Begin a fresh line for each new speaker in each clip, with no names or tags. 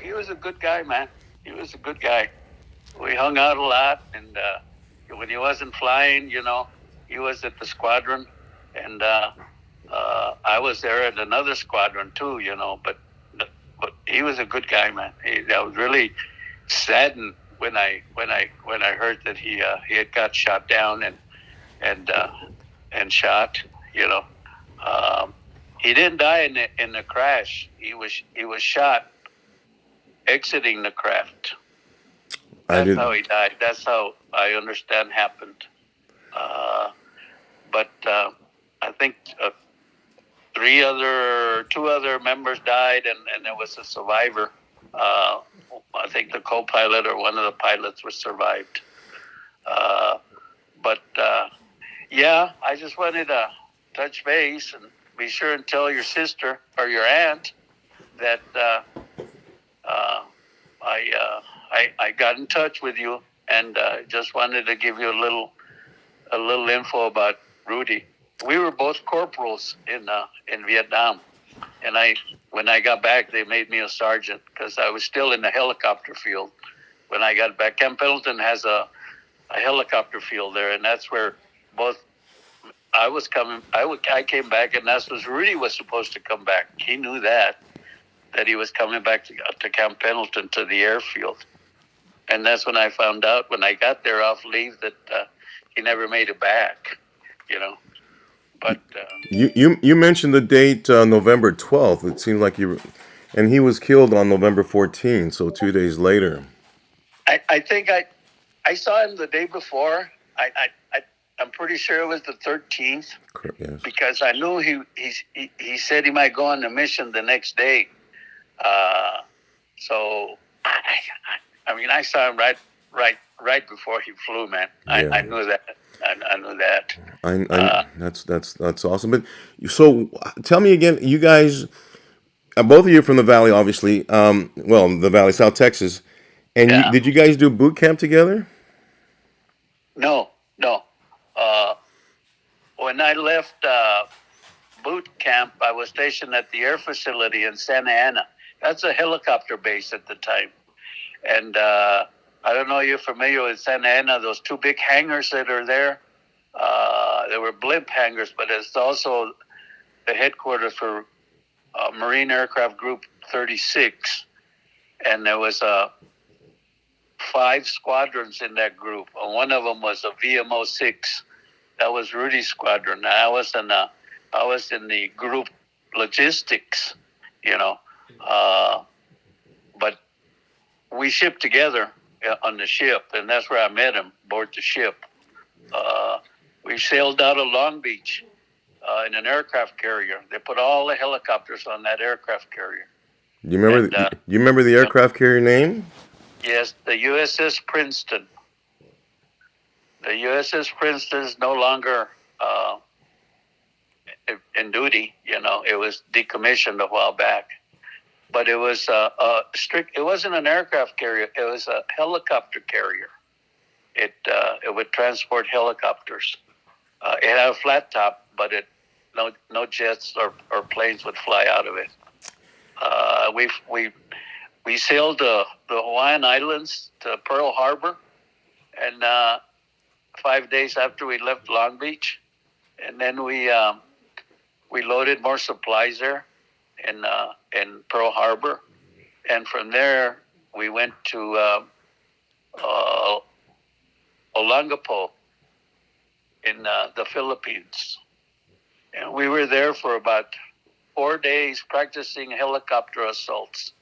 he was a good guy, man. He was a good guy. We hung out a lot, and when he wasn't flying, he was at the squadron, and I was there at another squadron too, but he was a good guy, man. I was really saddened when I heard that he had got shot down and shot. You know, he didn't die in the crash. He was shot exiting the craft. That's how he died. That's how I understand happened. But I think two other members died, and there was a survivor. I think the co-pilot or one of the pilots was survived. But yeah, I just wanted to touch base and be sure and tell your sister or your aunt that I got in touch with you, and just wanted to give you a little info about Rudy. We were both corporals in Vietnam, and when I got back, they made me a sergeant because I was still in the helicopter field. When I got back, Camp Pendleton has a helicopter field there, and that's where both I was coming. I came back, and that's where Rudy was supposed to come back. He knew that he was coming back to Camp Pendleton to the airfield, and that's when I found out when I got there off leave that he never made it back. But
You mentioned the date November 12th. It seemed like and he was killed on November 14th, so 2 days later.
I think I saw him the day before. I'm pretty sure it was the 13th.
Yes.
Because I knew he said he might go on the mission the next day. So I mean, I saw him right before he flew, man.
Yeah.
I knew that. I knew that.
That's awesome. But so tell me again, you guys, both of you from the Valley, obviously. Well, the Valley, South Texas, and
Yeah.
did you guys do boot camp together?
No. When I left boot camp, I was stationed at the air facility in Santa Ana. That's a helicopter base at the time. And I don't know if you're familiar with Santa Ana, those two big hangars that are there. They were blimp hangars, but it's also the headquarters for Marine Aircraft Group 36. And there was 5 squadrons in that group. And one of them was a VMO 6. That was Rudy's squadron. I was in the group logistics, but we shipped together on the ship, and that's where I met him, aboard the ship. We sailed out of Long Beach in an aircraft carrier. They put all the helicopters on that aircraft carrier.
You remember the aircraft carrier name?
Yes, the USS Princeton. The USS Princeton is no longer in duty. It was decommissioned a while back. But it was it wasn't an aircraft carrier. It was a helicopter carrier. It would transport helicopters. It had a flat top, but no jets or planes would fly out of it. We sailed the Hawaiian Islands to Pearl Harbor, and 5 days after we left Long Beach, and then we loaded more supplies there in Pearl Harbor, and from there we went to Olongapo in the Philippines, and we were there for about 4 days practicing helicopter assaults,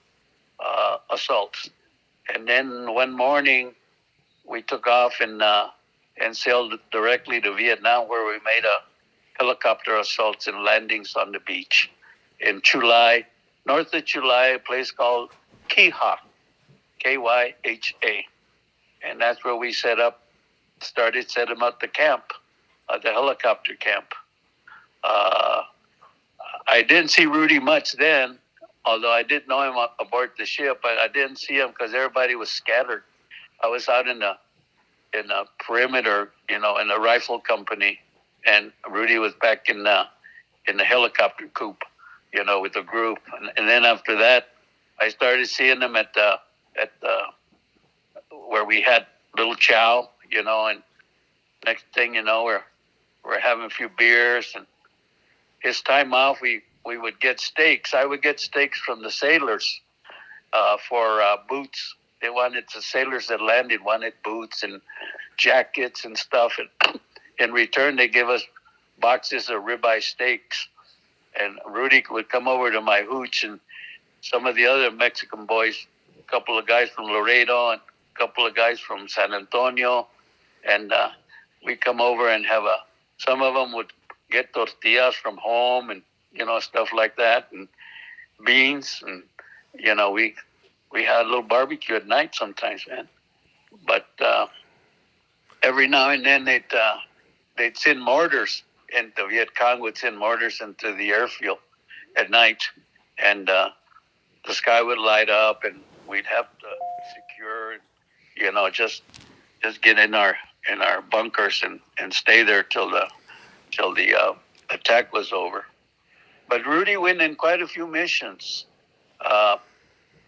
and then one morning we took off and sailed directly to Vietnam, where we made helicopter assaults and landings on the beach in Chulai, north of Chulai, a place called Kyha, Kyha, and that's where we started setting up the camp, the helicopter camp. I didn't see Rudy much then, although I did know him aboard the ship, but I didn't see him because everybody was scattered. I was out in the perimeter, in the rifle company, and Rudy was back in the helicopter coop, with the group. And then after that, I started seeing them at the where we had little chow, and next thing you know, we're having a few beers, and his time off, we would get steaks. I would get steaks from the sailors for boots. The sailors that landed wanted boots and jackets and stuff, and in return they give us boxes of ribeye steaks. And Rudy would come over to my hooch, and some of the other Mexican boys, a couple of guys from Laredo and a couple of guys from San Antonio, and we'd come over and some of them would get tortillas from home and, stuff like that, and beans, and, we had a little barbecue at night sometimes, man. But every now and then they'd send mortars, and the Viet Cong would send mortars into the airfield at night, and the sky would light up, and we'd have to secure, just get in our bunkers and stay there till the attack was over. But Rudy went in quite a few missions.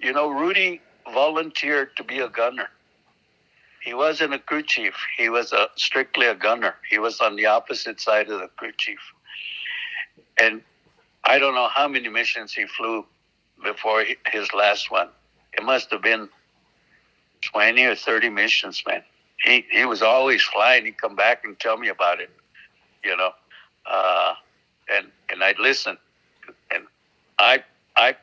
Rudy volunteered to be a gunner. He wasn't a crew chief. He was strictly a gunner. He was on the opposite side of the crew chief. And I don't know how many missions he flew before his last one. It must have been 20 or 30 missions, man. He was always flying. He'd come back and tell me about it, and I'd listen. And I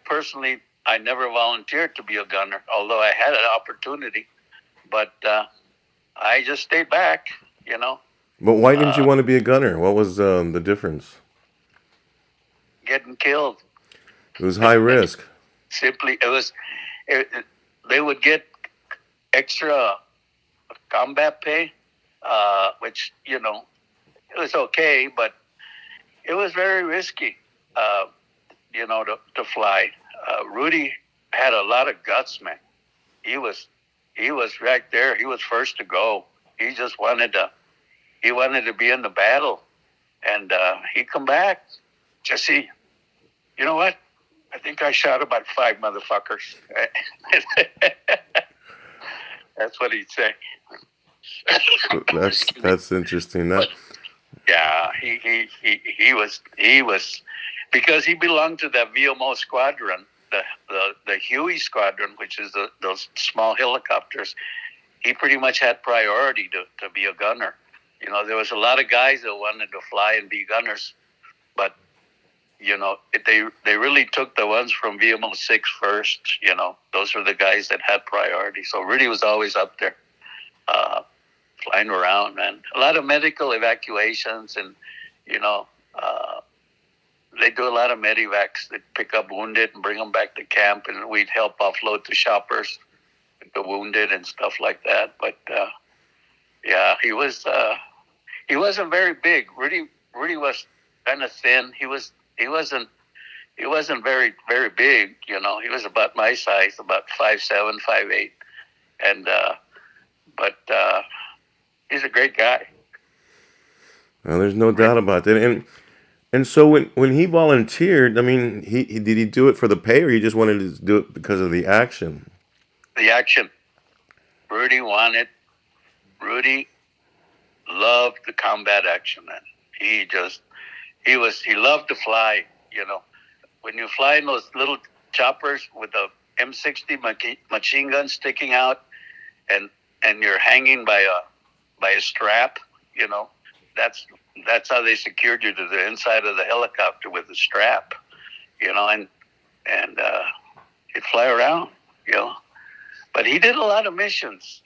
personally, I never volunteered to be a gunner, although I had an opportunity. But I just stayed back,
But why didn't you want to be a gunner? What was the difference?
Getting killed.
It was high risk.
Simply, they would get extra combat pay, which, it was okay, but it was very risky, to fly. Rudy had a lot of guts, man. He was right there. He was first to go. He just wanted to be in the battle, and he'd come back. Jesse, you know what? I think I shot about 5 motherfuckers. That's what he'd say.
That's interesting.
Yeah, he was because he belonged to that VMO squadron, the Huey squadron, which is those small helicopters. He pretty much had priority to be a gunner. There was a lot of guys that wanted to fly and be gunners, but they really took the ones from VMO 6 first. Those were the guys that had priority. So Rudy was always up there, flying around, man. A lot of medical evacuations, and they do a lot of medivacs. They pick up wounded and bring them back to camp, and we'd help offload the shoppers, the wounded and stuff like that. But yeah, he wasn't very big. Rudy was kind of thin. He wasn't very, very big. He was about my size, about 5'7", 5'8", and but he's a great guy.
Well, there's no doubt about that. And so when he volunteered, I mean, did he do it for the pay, or he just wanted to do it because of the action?
The action. Rudy loved the combat action, man. He loved to fly. When you fly in those little choppers with the M60 machine gun sticking out, and you're hanging by a strap, that's how they secured you to the inside of the helicopter, with the strap, and he'd fly around, But he did a lot of missions.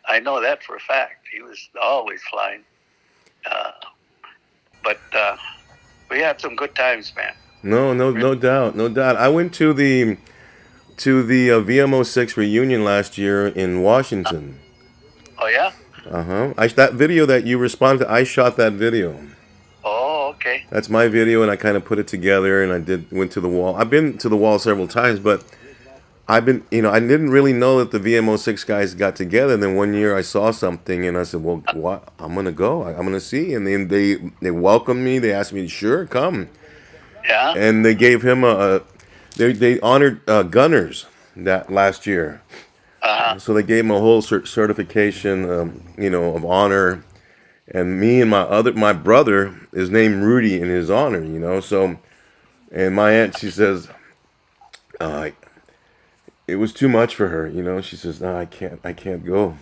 I know that for a fact. He was always flying. But we had some good times, man.
No doubt. I went to the VMO 6 reunion last year in Washington.
Oh yeah.
That video that you responded to, I shot that video.
Oh, okay.
That's my video, and I kind of put it together, and went to the wall. I've been to the wall several times, but I didn't really know that the VMO 6 guys got together. And then one year I saw something, and I said, well, what? I'm going to go. I'm going to see. And then they welcomed me. They asked me, sure, come.
Yeah.
And they gave him They honored gunners that last year,
Uh-huh.
so they gave them a whole certification, of honor. And me and my brother is named Rudy in his honor, So, and my aunt, she says, uh, it was too much for her, She says, no, I can't go.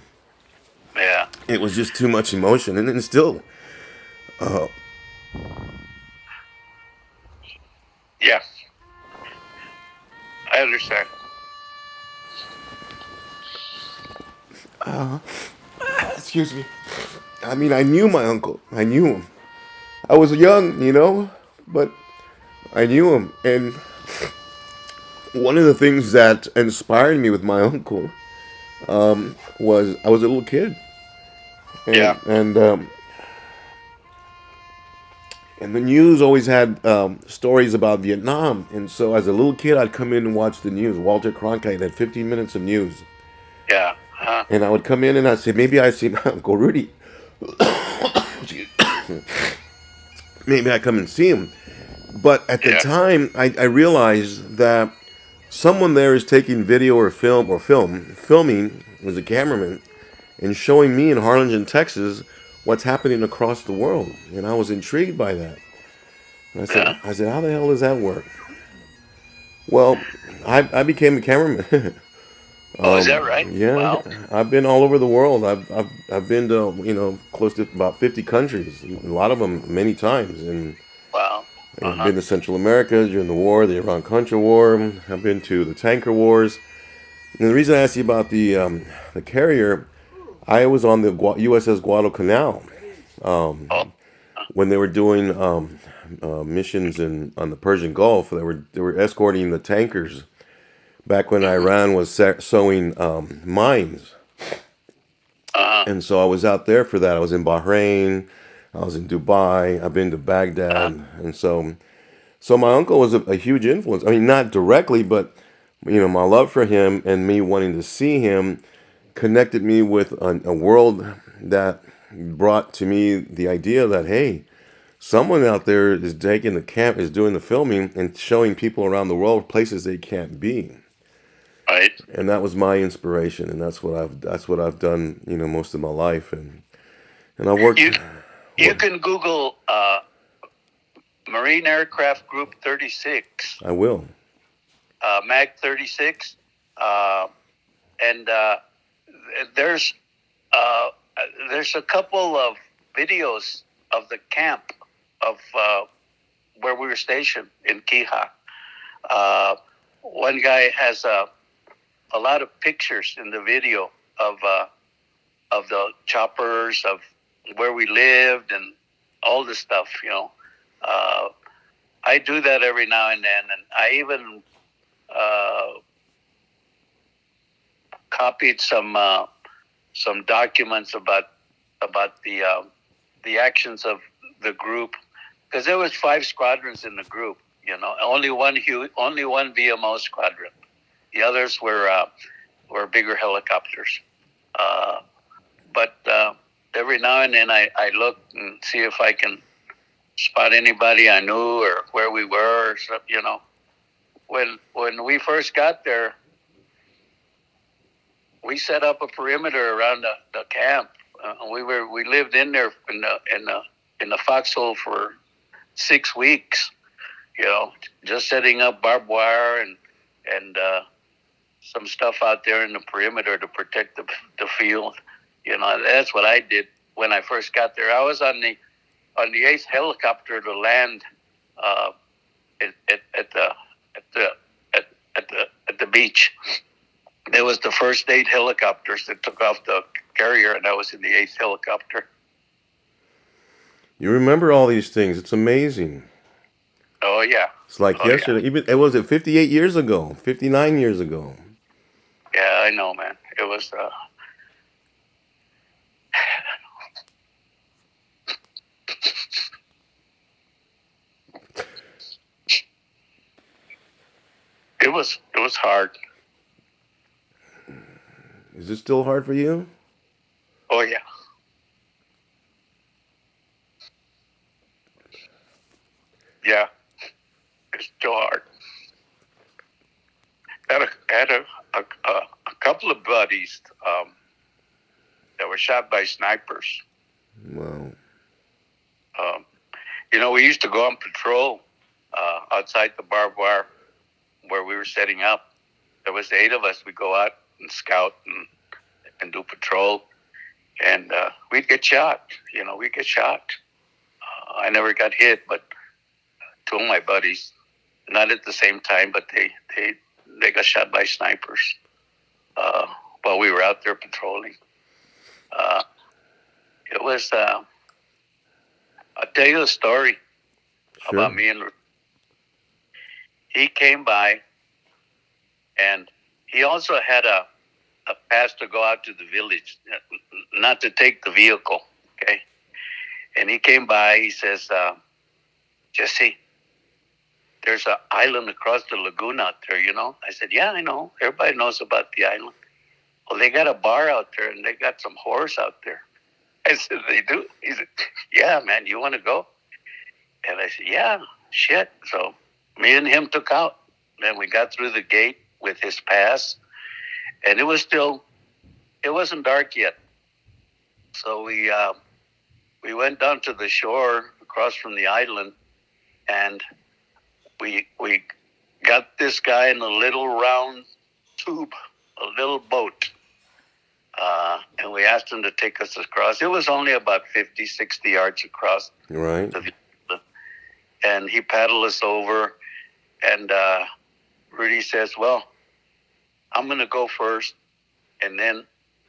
Yeah.
It was just too much emotion, and then still, uh,
Yeah. I understand.
excuse me. I mean, I knew my uncle. I knew him. I was young, but I knew him. And one of the things that inspired me with my uncle was I was a little kid,
Yeah.
and the news always had stories about Vietnam. And so as a little kid, I'd come in and watch the news. Walter Cronkite had 15 minutes of news,
Yeah. Uh-huh.
and I would come in and I'd say, maybe I see my uncle Rudy. Maybe I come and see him. But at the
Yeah.
time, I realized that someone there is taking video or filming as a cameraman, and showing me in Harlingen, Texas, what's happening across the world. And I was intrigued by that. And
Yeah.
I said, how the hell does that work? Well, I became a cameraman.
Oh, is that right?
Yeah,
Wow.
I've been all over the world. I've been to close to about 50 countries. A lot of them many times, and
Wow.
I've
Uh-huh.
been to Central America during the war, the Iran-Contra War. I've been to the tanker wars. And the reason I asked you about the carrier, I was on the USS Guadalcanal
Oh.
when they were doing missions on the Persian Gulf. They were escorting the tankers back when
Mm-hmm.
Iran was sowing mines.
Uh-huh.
And so I was out there for that. I was in Bahrain, I was in Dubai, I've been to
Uh-huh.
Baghdad, and so my uncle was a huge influence. I mean, not directly, but my love for him and me wanting to see him connected me with a world that brought to me the idea that, hey, someone out there is taking the camp, is doing the filming and showing people around the world places they can't be.
Right.
And that was my inspiration, and that's what I've done, most of my life, and I worked.
You you can Google Marine Aircraft Group 36,
I will.
MAG-36, uh, and there's uh, there's a couple of videos of the camp of where we were stationed in Kija. Uh, One guy has a lot of pictures in the video of the choppers, of where we lived, and all this stuff. Uh, I do that every now and then, and I even copied some documents about the actions of the group, because there was 5 squadrons in the group. Only one VMO squadron. The others were bigger helicopters. But every now and then I look and see if I can spot anybody I knew or where we were. Or something. When we first got there, we set up a perimeter around the camp. We lived in there in the foxhole for 6 weeks. Just setting up barbed wire and some stuff out there in the perimeter to protect the field. That's what I did when I first got there. I was on the 8th helicopter to land at the beach. There was the first 8 helicopters that took off the carrier, and I was in the 8th helicopter.
You remember all these things. It's amazing.
Oh yeah.
It's like
Oh yeah.
yesterday. Even it was 58 years ago, 59 years ago.
Yeah, I know, man. It was. It was hard.
Is it still hard for you?
Oh yeah. Yeah. It's still hard. had a couple of buddies that were shot by snipers.
Wow.
We used to go on patrol outside the barbed wire where we were setting up. There was 8 of us. We'd go out and scout and do patrol, and we'd get shot. We'd get shot. I never got hit, but 2 of my buddies, not at the same time, but they got shot by snipers while we were out there patrolling. It was, I'll tell you a story about me and Rudy. He came by, and he also had a pass to go out to the village, not to take the vehicle, okay? And he came by, he says, Jesse, there's an island across the lagoon out there, I said, yeah, I know. Everybody knows about the island. Well, they got a bar out there, and they got some whores out there. I said, they do? He said, yeah, man, you want to go? And I said, yeah, shit. So me and him took out. Then we got through the gate with his pass, and it wasn't dark yet. So we went down to the shore across from the island, and we got this guy in a little round tube, a little boat, and we asked him to take us across. It was only about 50, 60 yards across.
Right.
And he paddled us over, and Rudy says, well, I'm going to go first, and then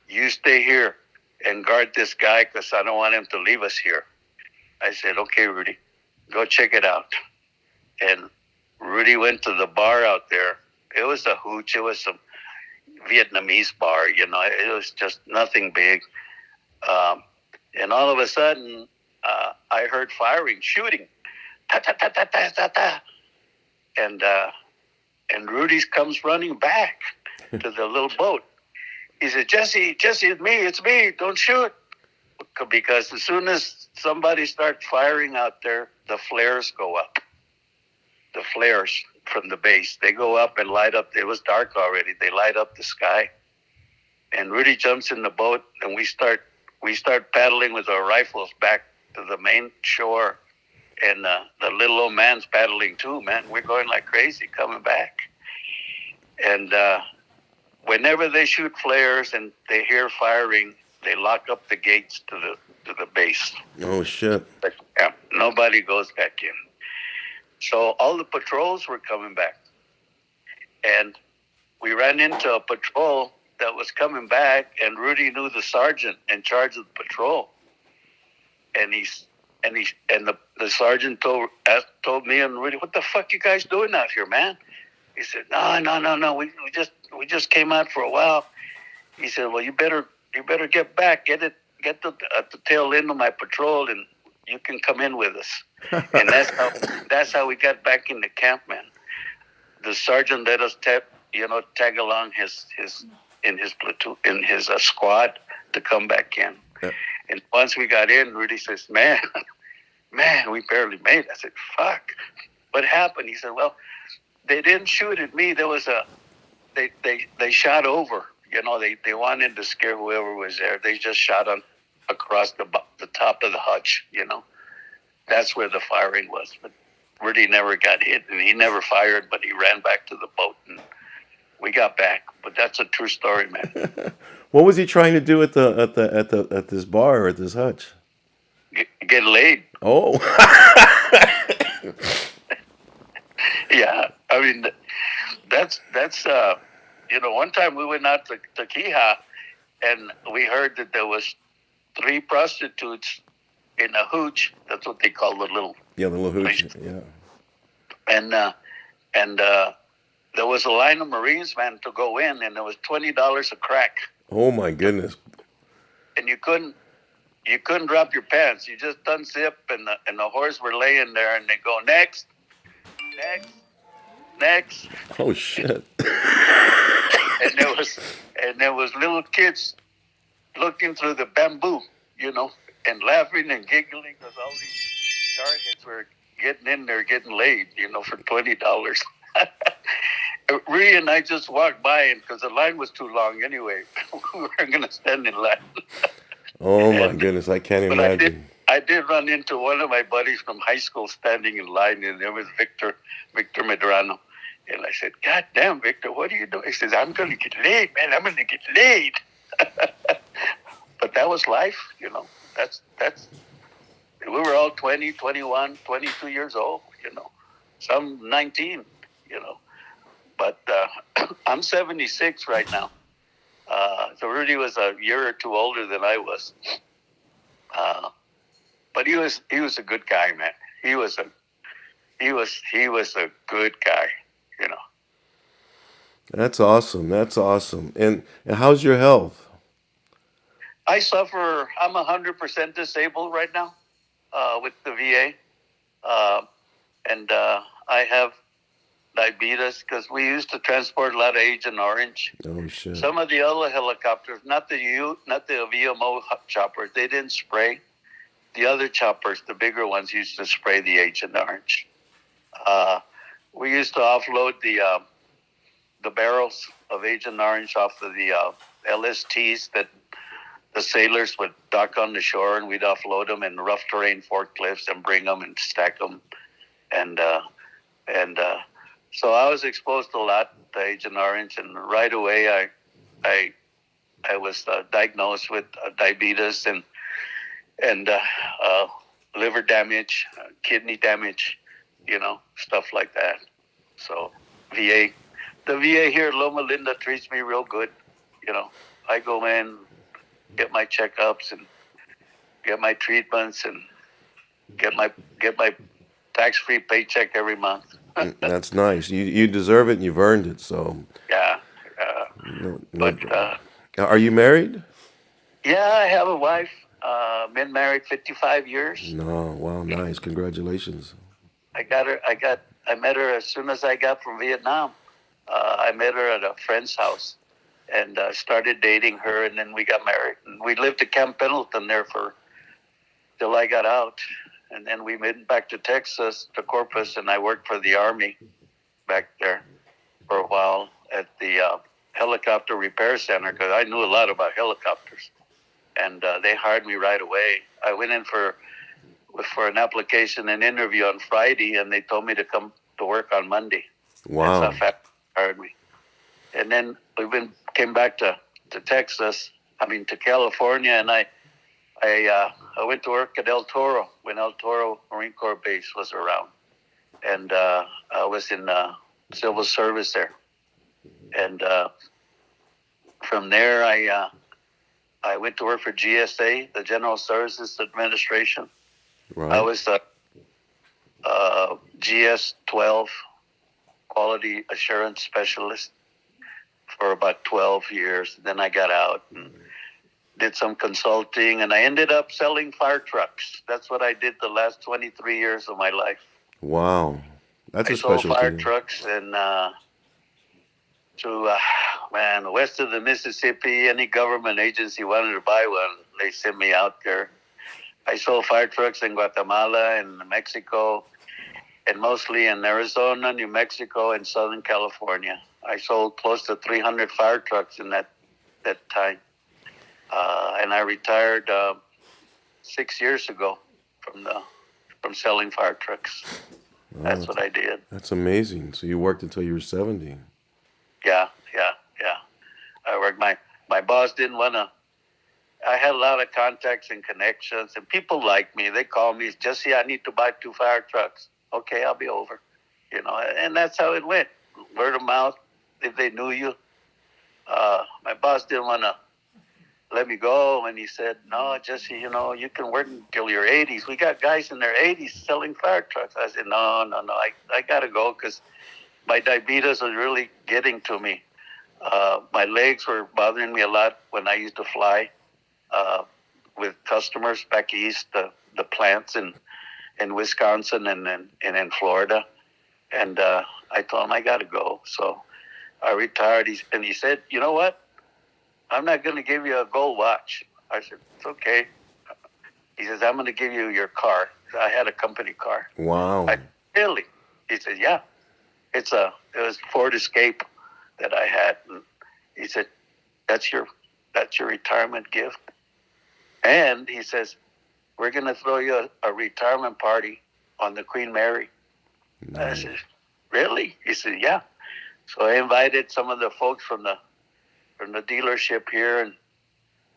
you stay here and guard this guy because I don't want him to leave us here. I said, okay, Rudy, go check it out. And Rudy went to the bar out there. It was a hooch. It was some Vietnamese bar, It was just nothing big. And all of a sudden, I heard firing, shooting. Ta, ta, ta, ta, ta, ta, ta. And Rudy comes running back to the little boat. He said, Jesse, it's me. Don't shoot. Because as soon as somebody starts firing out there, the flares go up. The flares from the base, they go up and light up. It was dark already. They light up the sky. And Rudy jumps in the boat, and we start paddling with our rifles back to the main shore. And the little old man's paddling too, man. We're going like crazy coming back. And whenever they shoot flares and they hear firing, they lock up the gates to the base.
Oh, shit.
But, nobody goes back in. So all the patrols were coming back. And we ran into a patrol that was coming back, and Rudy knew the sergeant in charge of the patrol. And the sergeant told me and Rudy, what the fuck you guys doing out here, man? He said, no. We just came out for a while. He said, well, you better get back, get at the tail end of my patrol, and you can come in with us. And that's how we got back into camp, man. The sergeant let us tag along his platoon, in his squad to come back in. Yeah. And once we got in, Rudy says, man, we barely made it. I said, fuck, what happened? He said, well, they didn't shoot at me. There was they shot over. They wanted to scare whoever was there. They just shot across the top of the hutch. That's where the firing was. But Rudy never got hit, and he never fired. But he ran back to the boat, and we got back. But that's a true story, man.
What was he trying to do at this bar or at this hutch?
Get laid.
Oh.
Yeah, I mean, that's one time we went out to Quija, and we heard that there was 3 prostitutes in a hooch. That's what they call the little
hooch. Yeah.
And there was a line of Marines, man, to go in, and it was $20 a crack.
Oh my goodness!
And you couldn't drop your pants. You just unzip, and the whores were laying there, and they go next.
Oh shit!
And there was little kids looking through the bamboo, and laughing and giggling because all these targets were getting in there, getting laid, for $20. Rudy and I just walked by, and because the line was too long anyway, we weren't going to stand in line.
Oh my goodness, I can't
But
imagine.
I did run into one of my buddies from high school standing in line, and it was Victor Medrano. And I said, "God damn, Victor, what are you doing?" He says, "I'm going to get laid, man. I'm going to get laid." But that was life, you know. That's. We were all 20, 21, 22 years old, you know. Some 19, you know. But I'm 76 right now. So Rudy was a year or two older than I was. But he was a good guy, man. He was a good guy, you know.
That's awesome. That's awesome. And how's your health?
I suffer. I'm 100% disabled right now with the VA, and I have diabetes because we used to transport a lot of Agent Orange.
Oh shit.
Some of the other helicopters, not the VMO choppers, they didn't spray. The other choppers, the bigger ones, used to spray the Agent Orange. We used to offload the barrels of Agent Orange off of the LSTs that the sailors would dock on the shore, and we'd offload them in rough terrain forklifts and bring them and stack them. And so I was exposed to a lot to Agent Orange, and right away I was diagnosed with diabetes and liver damage, kidney damage, you know, stuff like that. So the VA here at Loma Linda treats me real good. You know, I go in, get my checkups and get my treatments and get my tax-free paycheck every month.
That's nice. You deserve it and you've earned it. So
Yeah. But
are you married?
yeah, I have a wife. Been married 55 years.
No. Wow, nice. Congratulations.
I met her as soon as I got from Vietnam. I met her at a friend's house and started dating her, and then we got married. And we lived at Camp Pendleton there till I got out. And then we went back to Texas, to Corpus, and I worked for the Army back there for a while at the helicopter repair center because I knew a lot about helicopters. And they hired me right away. I went in for an application and interview on Friday, and they told me to come to work on Monday.
Wow.
That's how fast they hired me. And then we came back to California, and I went to work at El Toro when El Toro Marine Corps Base was around. And I was in civil service there. And from there, I went to work for GSA, the General Services Administration.
Right.
I was the GS-12 Quality Assurance Specialist for about 12 years. Then I got out and did some consulting, and I ended up selling fire trucks. That's what I did the last 23 years of my life.
Wow. That's a
I sold
specialty.
fire trucks and west of the Mississippi, any government agency wanted to buy one, they sent me out there. I sold fire trucks in Guatemala and Mexico, and mostly in Arizona, New Mexico, and Southern California. I sold close to 300 fire trucks in that time. And I retired 6 years ago from selling fire trucks.
Wow,
That's what I did.
That's amazing. So you worked until you were 70.
Yeah. I worked. My boss didn't want to. I had a lot of contacts and connections, and people like me. They call me, Jesse, I need to buy 2 fire trucks. Okay, I'll be over. You know, and that's how it went. Word of mouth. If they knew you. My boss didn't want to let me go, and he said, no, Jesse, you know, you can work until your 80s. We got guys in their 80s selling fire trucks. I said, no, I got to go because my diabetes was really getting to me. My legs were bothering me a lot when I used to fly with customers back east, the plants in Wisconsin and in Florida. And I told him I got to go. So I retired, and he said, you know what? I'm not going to give you a gold watch. I said, it's okay. He says, I'm going to give you your car. I had a company car.
Wow.
Really? He said, yeah. It's a It was Ford Escape that I had. And he said, that's your retirement gift. And he says, we're going to throw you a retirement party on the Queen Mary. Nice. I said, really? He said, yeah. So I invited some of the folks from the dealership here, and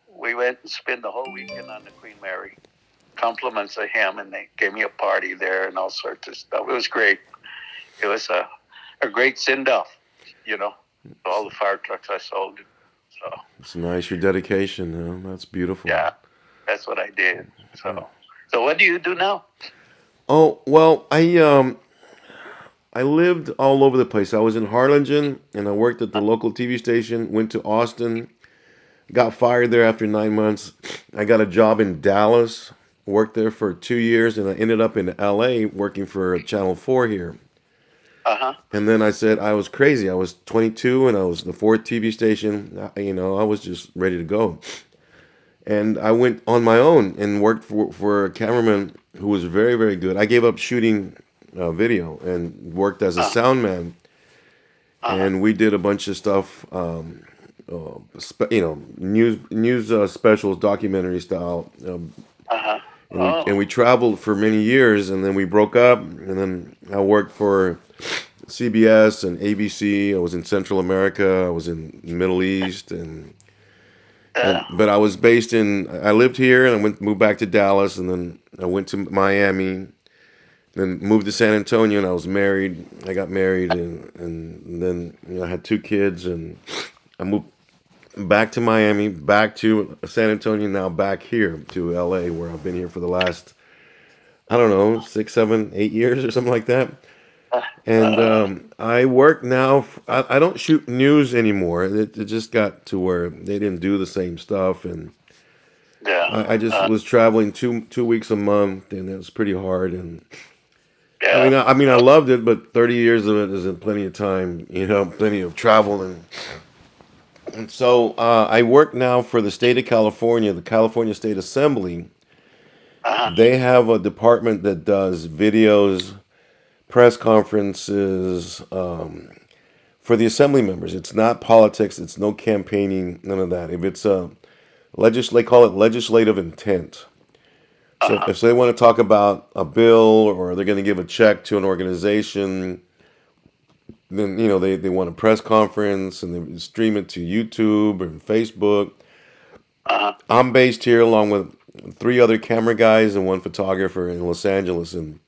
we went and spent the whole weekend on the Queen Mary. Compliments of him, and they gave me a party there and all sorts of stuff. It was great. It was a great send-off, all the fire trucks I sold. So
it's nice, your dedication. That's beautiful.
Yeah, that's what I did. So what do you do now?
Oh, well, I lived all over the place. I was in Harlingen, and I worked at the local TV station, went to Austin, got fired there after 9 months. I got a job in Dallas, worked there for 2 years, and I ended up in LA working for Channel 4 here. And then I said I was crazy. I was 22, and I was the fourth TV station. I was just ready to go. And I went on my own and worked for a cameraman who was very, very good. I gave up shooting video and worked as a sound man. And we did a bunch of stuff, news specials, documentary style. And we traveled for many years, and then we broke up. And then I worked for CBS and ABC. I was in Central America. I was in the Middle East, but I was I lived here, and I moved back to Dallas, and then I went to Miami, then moved to San Antonio, and I was married. I got married, and then I had 2 kids, and I moved back to Miami, back to San Antonio, now back here to LA, where I've been here for the last, I don't know, 6, 7, 8 years or something like that. And I work now. I don't shoot news anymore. It just got to where they didn't do the same stuff, and I just was traveling 2 weeks a month, and it was pretty hard. And I mean, I loved it, but 30 years of it isn't plenty of time. Plenty of travel, and so I work now for the state of California, the California State Assembly. They have a department that does videos, press conferences for the assembly members. It's not politics. It's no campaigning. None of that. If it's they call it legislative intent. So if they want to talk about a bill, or they're going to give a check to an organization, then they want a press conference, and they stream it to YouTube and Facebook. I'm based here along with 3 other camera guys and 1 photographer in Los Angeles, and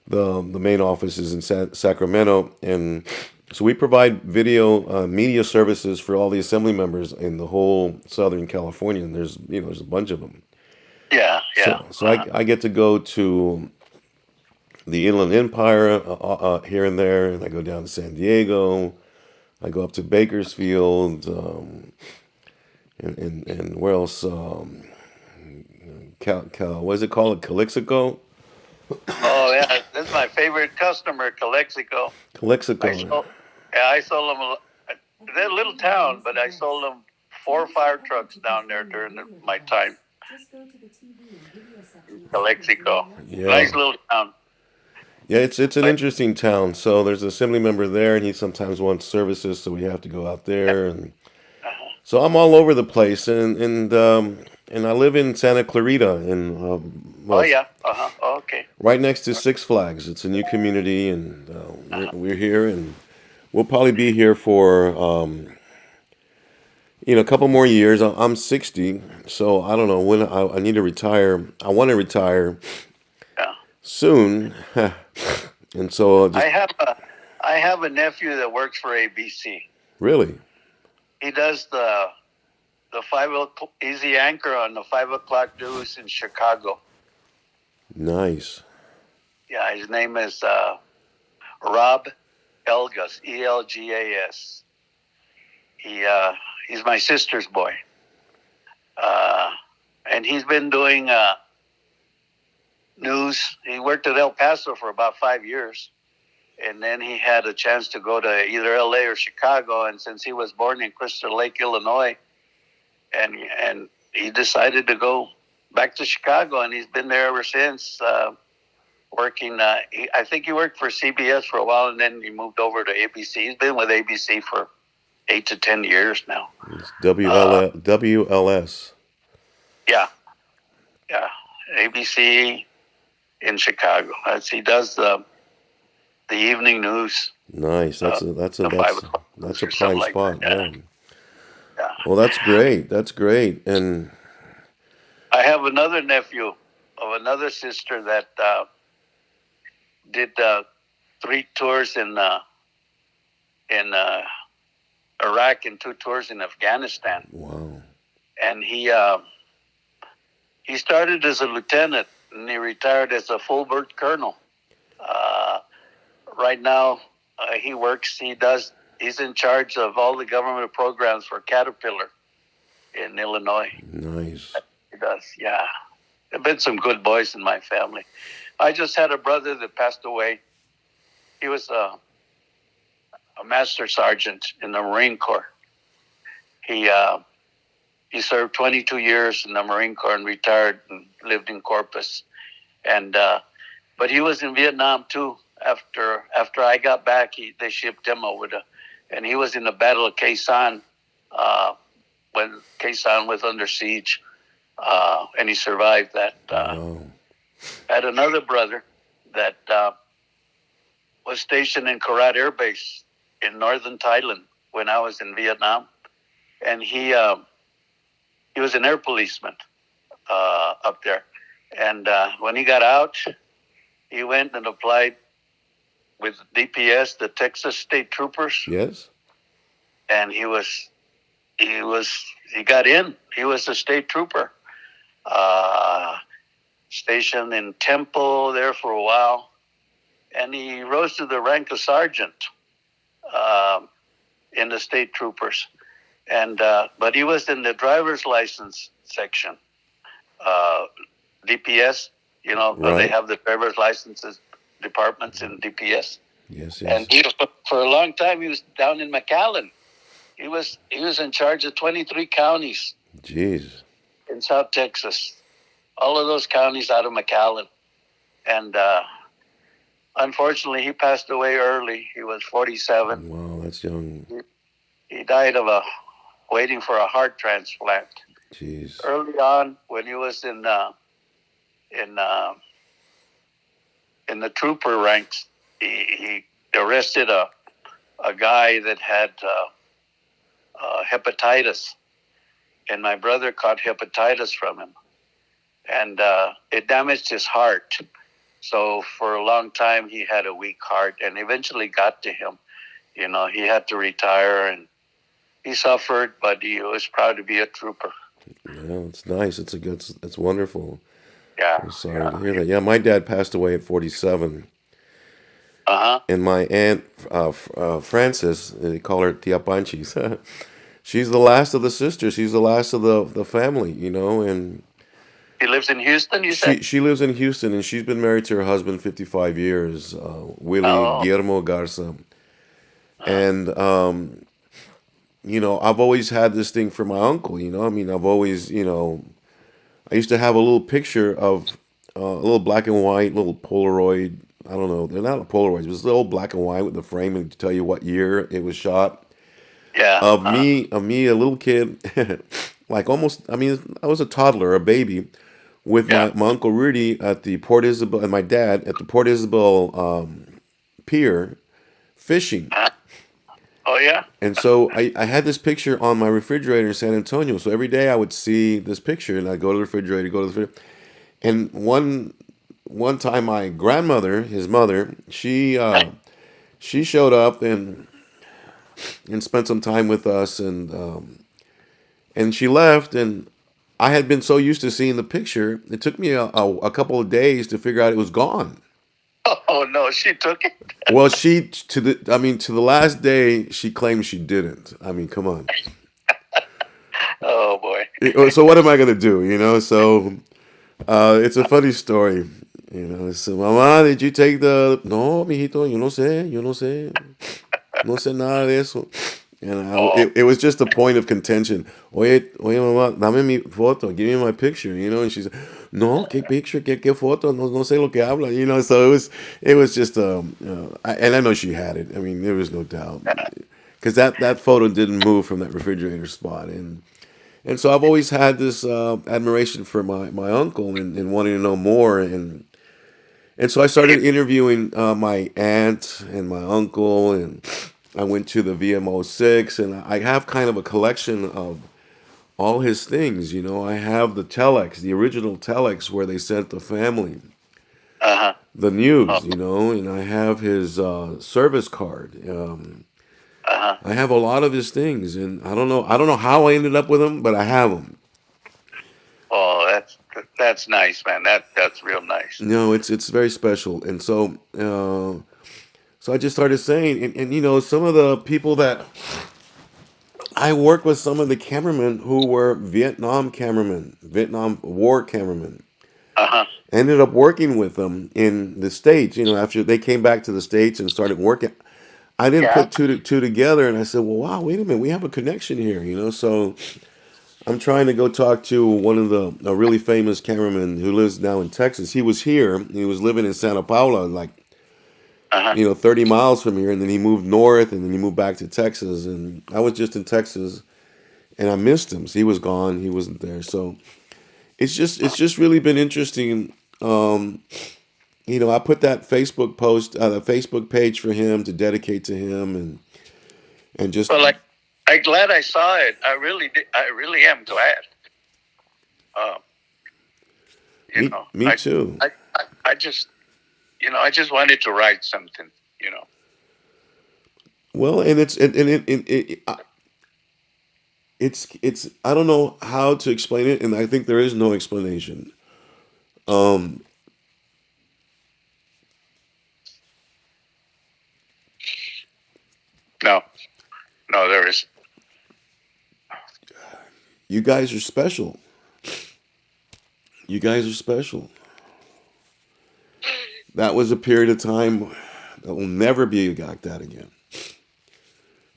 the main office is in Sacramento, and so we provide video media services for all the assembly members in the whole Southern California, and there's a bunch of them. So I get to go to the Inland Empire here and there, and I go down to San Diego. I go up to Bakersfield, and where else? What is it called? Calexico.
Oh yeah, that's my favorite customer, Calexico.
Calexico.
I sold them. They're a little town, but I sold them 4 fire trucks down there during my time. Calexico, nice little town.
Yeah, it's an interesting town. So there's an assembly member there, and he sometimes wants services, so we have to go out there, and so I'm all over the place, and I live in Santa Clarita,
okay.
Right next to Six Flags. It's a new community, and we're here, and we'll probably be here for a couple more years. I'm 60, so I don't know when I need to retire. I want to retire soon, and so
I have a nephew that works for ABC.
Really?
He does the 5 o'clock. He's the anchor on the 5 o'clock news in Chicago.
Nice.
Yeah, his name is Rob Elgas, Elgas. He's my sister's boy, and he's been doing news. He worked at El Paso for about 5 years, and then he had a chance to go to either LA or Chicago. And since he was born in Crystal Lake, Illinois, and he decided to go back to Chicago, and he's been there ever since. working. I think he worked for CBS for a while, and then he moved over to ABC. He's been with ABC for 8 to 10 years now.
It's WLS.
Yeah, yeah. ABC in Chicago. He does the evening news.
Nice. That's a
The 5 o'clock
that's
news
a
or something
prime
like
spot.
that.
Yeah.
Yeah.
Well, that's great. That's great. And
I have another nephew of another sister that did 3 tours in Iraq and 2 tours in Afghanistan.
wow.
And he started as a lieutenant and he retired as a full bird colonel. Right now, he's in charge of all the government programs for Caterpillar in Illinois.
Nice.
He does, yeah. There have been some good boys in my family. I just had a brother that passed away. He was a master sergeant in the Marine Corps. He served 22 years in the Marine Corps and retired and lived in Corpus. And but he was in Vietnam too. After I got back, they shipped him over to, and he was in the Battle of Khe Sanh when Khe Sanh was under siege, and he survived that.
Wow.
I had another brother that was stationed in Korat Air Base in northern Thailand when I was in Vietnam, and he was an air policeman up there. And when he got out, he went and applied with DPS, the Texas State Troopers,
Yes.
and he got in. He was a state trooper, stationed in Temple there for a while, and he rose to the rank of sergeant in the state troopers. And but he was in the driver's license section, DPS. You know,
Right.
they have the driver's licenses departments in DPS.
Yes.
And for a long time, he was down in McAllen. He was in charge of 23 counties
Jeez.
in South Texas. All of those counties out of McAllen. And unfortunately, he passed away early. He was 47.
Wow, that's young.
He died of waiting for a heart transplant.
Jeez.
Early on, when he was in the trooper ranks, he arrested a guy that had hepatitis, and my brother caught hepatitis from him, and it damaged his heart. So for a long time, he had a weak heart, and eventually got to him. You know, he had to retire, and he suffered, but he was proud to be a trooper.
Yeah, it's nice. It's wonderful.
Yeah.
I'm sorry to hear that. Yeah, my dad passed away at 47.
Uh-huh.
And my aunt, Frances, they call her Tia Panchis. She's the last of the sisters. She's the last of the family, you know. And
He lives in Houston, you said?
she lives in Houston, and she's been married to her husband 55 years, Willie
Oh.
Guillermo Garza. And, you know, I've always had this thing for my uncle, you know. I mean, I've always, you know, I used to have a little picture of a little black and white, little Polaroid. I don't know. They're not Polaroids. It was a little black and white with the frame and to tell you what year it was shot.
Yeah.
Of me, a little kid, like almost. I mean, I was a toddler, a baby, with
Yeah.
my uncle Rudy at the Port Isabel and my dad at the Port Isabel pier fishing.
Oh, yeah?
And so I had this picture on my refrigerator in San Antonio. So every day I would see this picture, and I'd go to the refrigerator, and one time my grandmother, his mother, she showed up and spent some time with us, and she left, and I had been so used to seeing the picture, it took me a couple of days to figure out it was gone.
Oh, no, she took it?
Well, to the last day, she claimed she didn't. I mean, come on.
Oh, boy.
So what am I gonna do? You know, so it's a funny story. You know, so mamá, did you take the? No, mijito, yo no sé, no sé nada de eso. And
Oh,
it was just a point of contention. Oye, mamá, dame mi foto, give me my picture, And she said, no, qué picture, qué foto, no sé lo que habla, So it was just, and I know she had it. I mean, there was no doubt. Because that photo didn't move from that refrigerator spot. And so I've always had this admiration for my uncle and wanting to know more. And so I started interviewing my aunt and my uncle, and I went to the VMO6, and I have kind of a collection of all his things. I have the telex, the original telex where they sent the family
uh-huh.
the
Oh,
news, and I have his service card.
uh-huh.
I have a lot of his things, and I don't know how I ended up with them, but I have them.
Oh, that's nice, man. That's real nice.
No, it's very special, and so I just started saying, and some of the people that I worked with, some of the cameramen who were Vietnam cameramen, Vietnam War cameramen,
Uh-huh.
ended up working with them in the States. After they came back to the States and started working, I didn't
Yeah.
put two together, and I said, well, wow, wait a minute, we have a connection here. So I'm trying to go talk to one of a really famous cameraman who lives now in Texas. He was here. He was living in Santa Paula, like
Uh-huh.
30 miles from here, and then he moved north, and then he moved back to Texas. And I was just in Texas, and I missed him. So he was gone. He wasn't there. So it's just really been interesting. I put that Facebook post, the Facebook page for him to dedicate to him, and just
Well, I'm glad I saw it. I really did. I really am glad. Uh,
me too.
I just, I just wanted to write something.
Well, and it's I don't know how to explain it, and I think there is no explanation. Um,
No, no, there is.
you guys are special. You guys are special. That was a period of time that will never be like that again.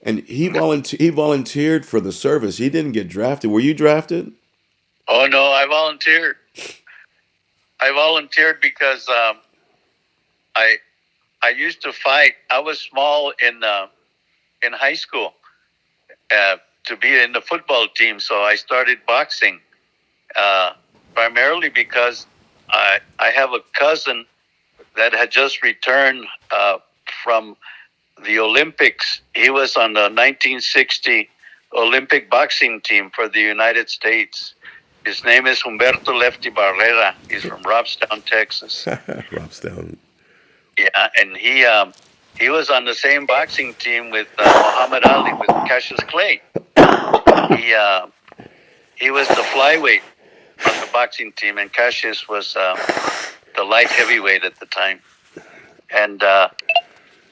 And he volunteered for the service. He didn't get drafted. Were you drafted?
Oh no, I volunteered. I volunteered because I I used to fight. I was small in high school to be in the football team, so I started boxing primarily because I have a cousin that had just returned from the Olympics. He was on the 1960 Olympic boxing team for the United States. His name is Humberto Lefty Barrera. He's from Robstown, Texas.
Robstown.
Yeah, and he was on the same boxing team with Muhammad Ali, with Cassius Clay. He was the flyweight on the boxing team, and Cassius was the light heavyweight at the time. And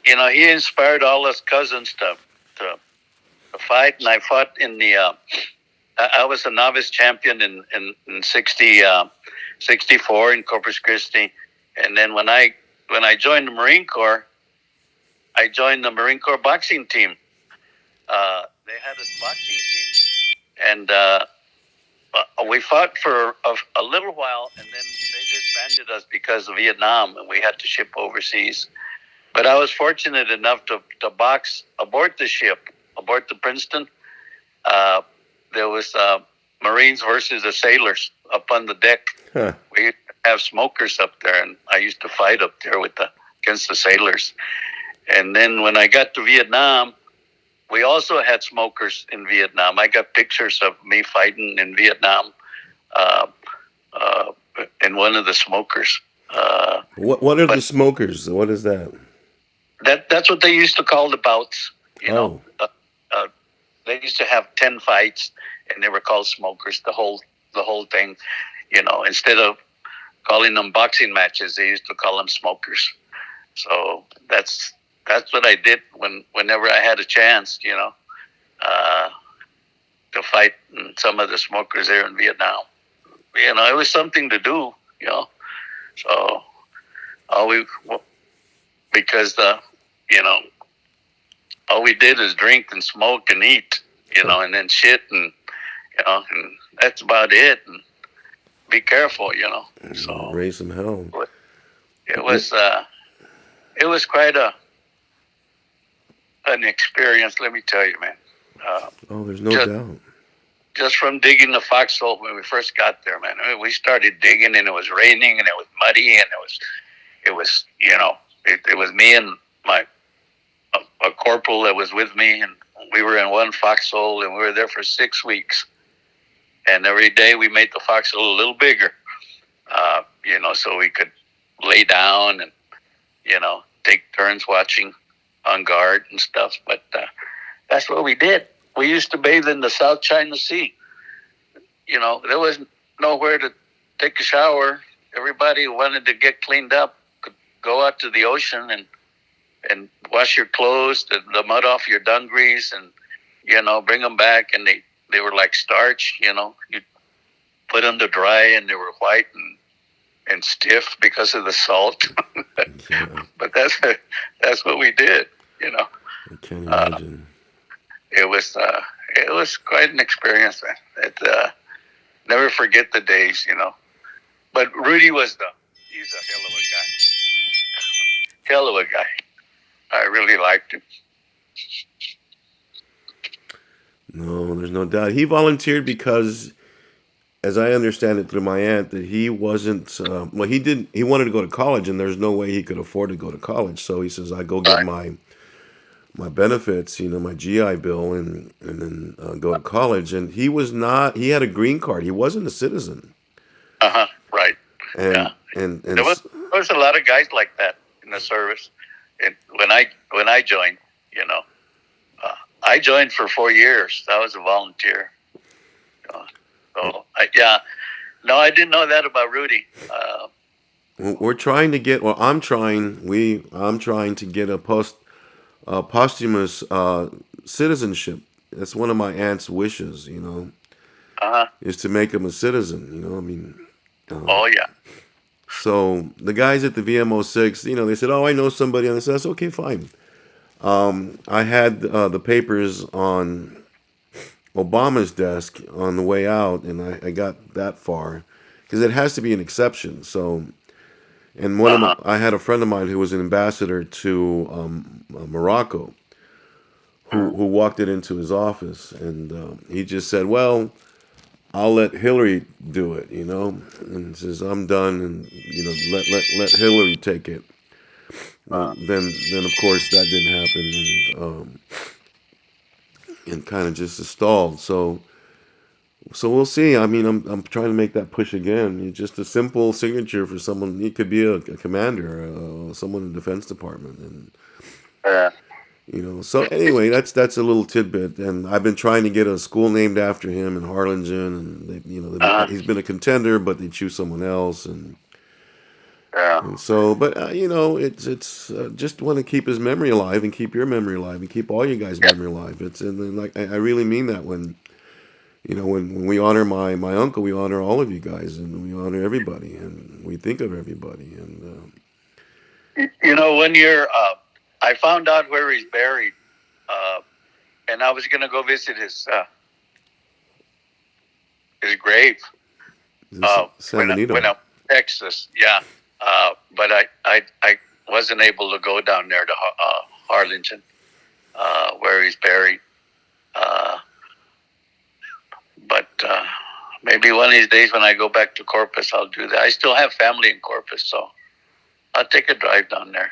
he inspired all us cousins to fight, and I fought in the. I was a novice champion in 64 in Corpus Christi, and then when I joined the Marine Corps, I joined the Marine Corps boxing team. They had a boxing team, and we fought for a little while, and then they disbanded us because of Vietnam, and we had to ship overseas. But I was fortunate enough to box aboard the ship, aboard the Princeton. There was Marines versus the sailors up on the deck.
Huh.
We used to have smokers up there, and I used to fight up there against the sailors. And then when I got to Vietnam, we also had smokers in Vietnam. I got pictures of me fighting in Vietnam in one of the smokers.
What are the smokers? What is that?
That's what they used to call the bouts.
Oh.
They used to have 10 fights, and they were called smokers. The whole thing, instead of calling them boxing matches, they used to call them smokers. So that's what I did whenever I had a chance, to fight in some of the smokers there in Vietnam. It was something to do, So because all we did is drink and smoke and eat, and then shit and and that's about it. And be careful, So
Raise some hell.
it was it was quite an experience. Let me tell you, man.
There's no doubt.
Just from digging the foxhole when we first got there, man. I mean, we started digging, and it was raining, and it was muddy, and it was it was me and a corporal that was with me, and we were in one foxhole, and we were there for 6 weeks. And every day we made the foxhole a little bigger, so we could lay down and, take turns watching on guard and stuff. But that's what we did. We used to bathe in the South China Sea. There was nowhere to take a shower. Everybody who wanted to get cleaned up could go out to the ocean and wash your clothes, the mud off your dungarees, and, bring them back. And they were like starch, you put them to dry, and they were white and stiff because of the salt.
Yeah.
But that's what we did,
I can't imagine.
It was quite an experience, man. Never forget the days, But Rudy he's a hell of a guy. Hell of a guy. I really liked him.
No, there's no doubt. He volunteered because, as I understand it through my aunt, that he wasn't. He wanted to go to college, and there's no way he could afford to go to college. So he says, "I go get my benefits, my GI Bill, and then go to college." And he was not. He had a green card. He wasn't a citizen.
Right.
And
there was a lot of guys like that in the service. And when I joined, I joined for 4 years. I was a volunteer. I didn't know that about Rudy.
We're trying to get. Well, I'm trying to get a posthumous citizenship. That's one of my aunt's wishes. Is to make him a citizen.
Oh yeah.
So the guys at the VMO6, they said, "Oh, I know somebody," and I said, "That's okay, fine." I had the papers on Obama's desk on the way out, and I got that far because it has to be an exception. So, and I had a friend of mine who was an ambassador to Morocco, who walked it into his office, and he just said, "Well, I'll let Hillary do it," and says, "I'm done," and let Hillary take it. Then of course that didn't happen, and kind of just stalled. So we'll see. I mean, I'm trying to make that push again. It's just a simple signature for someone. It could be a commander, someone in the Defense Department, and So anyway, that's a little tidbit. And I've been trying to get a school named after him in Harlingen, and he's been a contender, but they choose someone else, and so. But it's just want to keep his memory alive and keep your memory alive and keep all you guys' memory alive. And then, like, I really mean that when. When we honor my uncle, we honor all of you guys, and we honor everybody, and we think of everybody. And
1 year, I found out where he's buried, and I was going to go visit his grave.
San Benito.
When I'm in Texas, yeah. But I wasn't able to go down there to Harlingen, where he's buried. But maybe one of these days when I go back to Corpus, I'll do that. I still have family in Corpus, so I'll take a drive down there,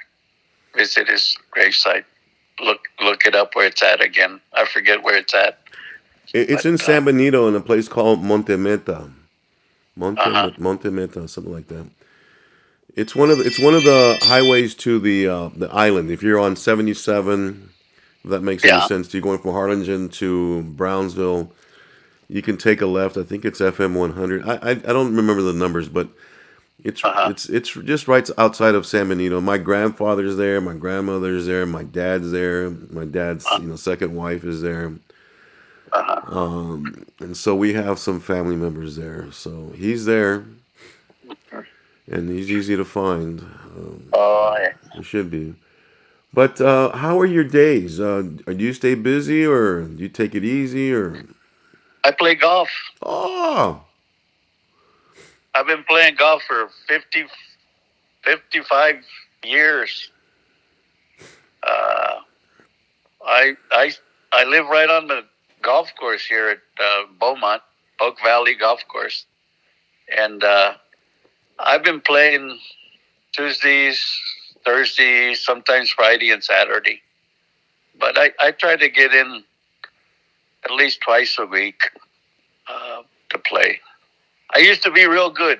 visit his gravesite, look it up where it's at again. I forget where it's at.
It's in San Benito in a place called Monte Meta, something like that. It's one of the highways to the island. If you're on 77, if that makes any sense to you, going from Harlingen to Brownsville. You can take a left. I think it's FM 100. I don't remember the numbers, but it's just right outside of San Benito. My grandfather's there. My grandmother's there. My dad's there. My dad's second wife is there. And so we have some family members there. So he's there, and he's easy to find. He should be. But how are your days? Do you stay busy or do you take it easy or?
I play golf.
Oh,
I've been playing golf for 55 years. Uh, I, I, I live right on the golf course here at Beaumont, Oak Valley Golf Course. And I've been playing Tuesdays, Thursdays, sometimes Friday and Saturday. But I try to get in at least twice a week to play. I used to be real good,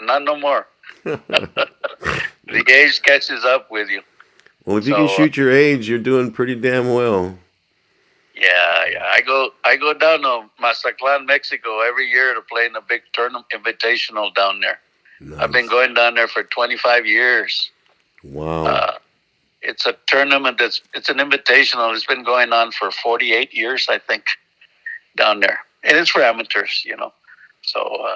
not no more. The age catches up with you.
well, if you can shoot your age, you're doing pretty damn well.
Yeah. I go down to Mazatlan, Mexico every year to play in a big tournament invitational down there.
Nice.
I've been going down there for 25 years.
Wow.
It's a tournament it's an invitational. It's been going on for 48 years, I think, down there. And it's for amateurs, you know. So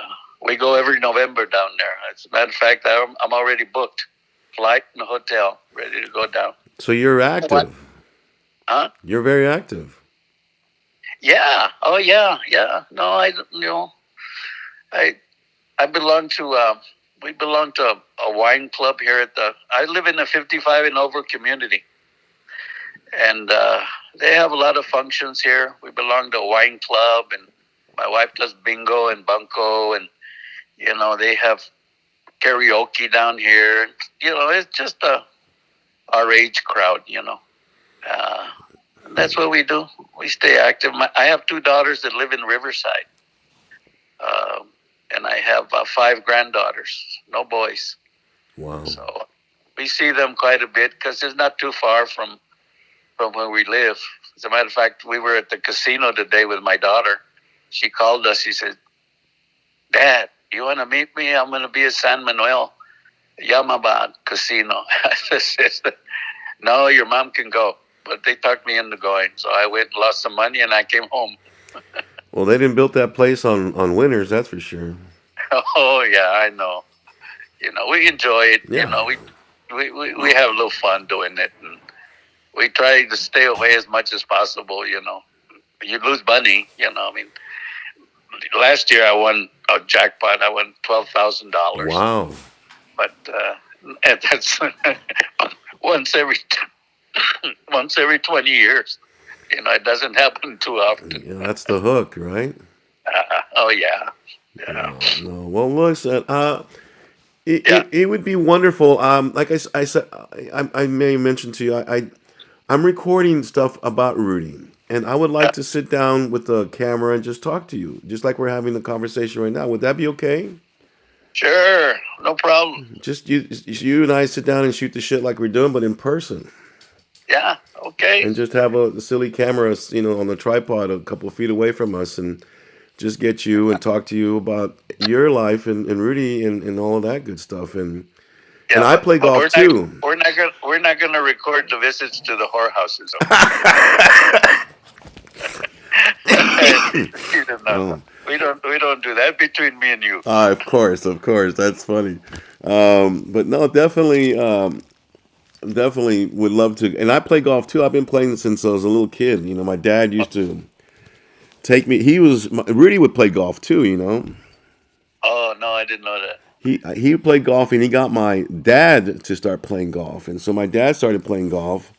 we go every November down there. As a matter of fact, I'm already booked. Flight and hotel, ready to go down.
So you're active.
What? Huh?
You're very active.
Yeah. Oh, yeah. No, I belong to, we belong to a wine club here I live in a 55 and over community. And they have a lot of functions here. We belong to a wine club, and my wife does bingo and bunco, and, they have karaoke down here. It's just our age crowd, and that's what we do. We stay active. I have 2 daughters that live in Riverside. And I have 5 granddaughters, no boys.
Wow.
So we see them quite a bit because it's not too far from where we live. As a matter of fact, we were at the casino today with my daughter. She called us. She said, "Dad, you want to meet me? I'm going to be at San Manuel Yamabad Casino." I said, "No, your mom can go." But they talked me into going. So I went and lost some money, and I came home.
Well, they didn't build that place on winners, that's for sure.
Oh, yeah, I know. We enjoy it.
Yeah.
We have a little fun doing it. And we try to stay away as much as possible, You lose money, I mean, last year I won a jackpot. I won $12,000.
Wow.
But and that's once every 20 years. It doesn't happen too often.
Yeah, that's the hook, right?
Oh, yeah. Yeah.
No. Well, listen,
Yeah.
it would be wonderful. Like I said, I may mention to you, I'm recording stuff about Rudy, and I would like to sit down with the camera and just talk to you, just like we're having a conversation right now. Would that be okay?
Sure. No problem.
Just you and I sit down and shoot the shit like we're doing, but in person.
Yeah. Okay.
And just have a silly camera, on the tripod a couple of feet away from us, and just get you and talk to you about your life and Rudy and all of that good stuff. And I play golf too.
We're not gonna record the visits to the whorehouses. No, we don't do that between me and you.
Of course, that's funny. But no, definitely would love to. And I play golf too. I've been playing since I was a little kid. My dad used to take me. Rudy would play golf too.
Oh no, I didn't know that.
He played golf, and he got my dad to start playing golf, and so my dad started playing golf,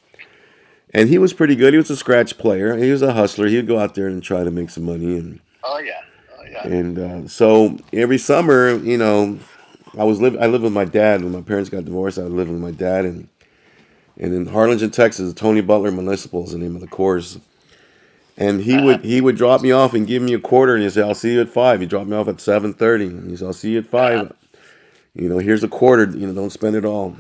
and he was pretty good. He was a scratch player. He was a hustler. He'd go out there and try to make some money, and
Oh yeah.
and so every summer, I lived with my dad. When my parents got divorced, I lived with my dad, and in Harlingen, Texas, Tony Butler Municipal is the name of the course. And he would drop me off and give me a quarter, and he'd say, "I'll see you at 5." He dropped me off at 7:30, and he said, "I'll see you at 5. Here's a quarter. Don't spend it all."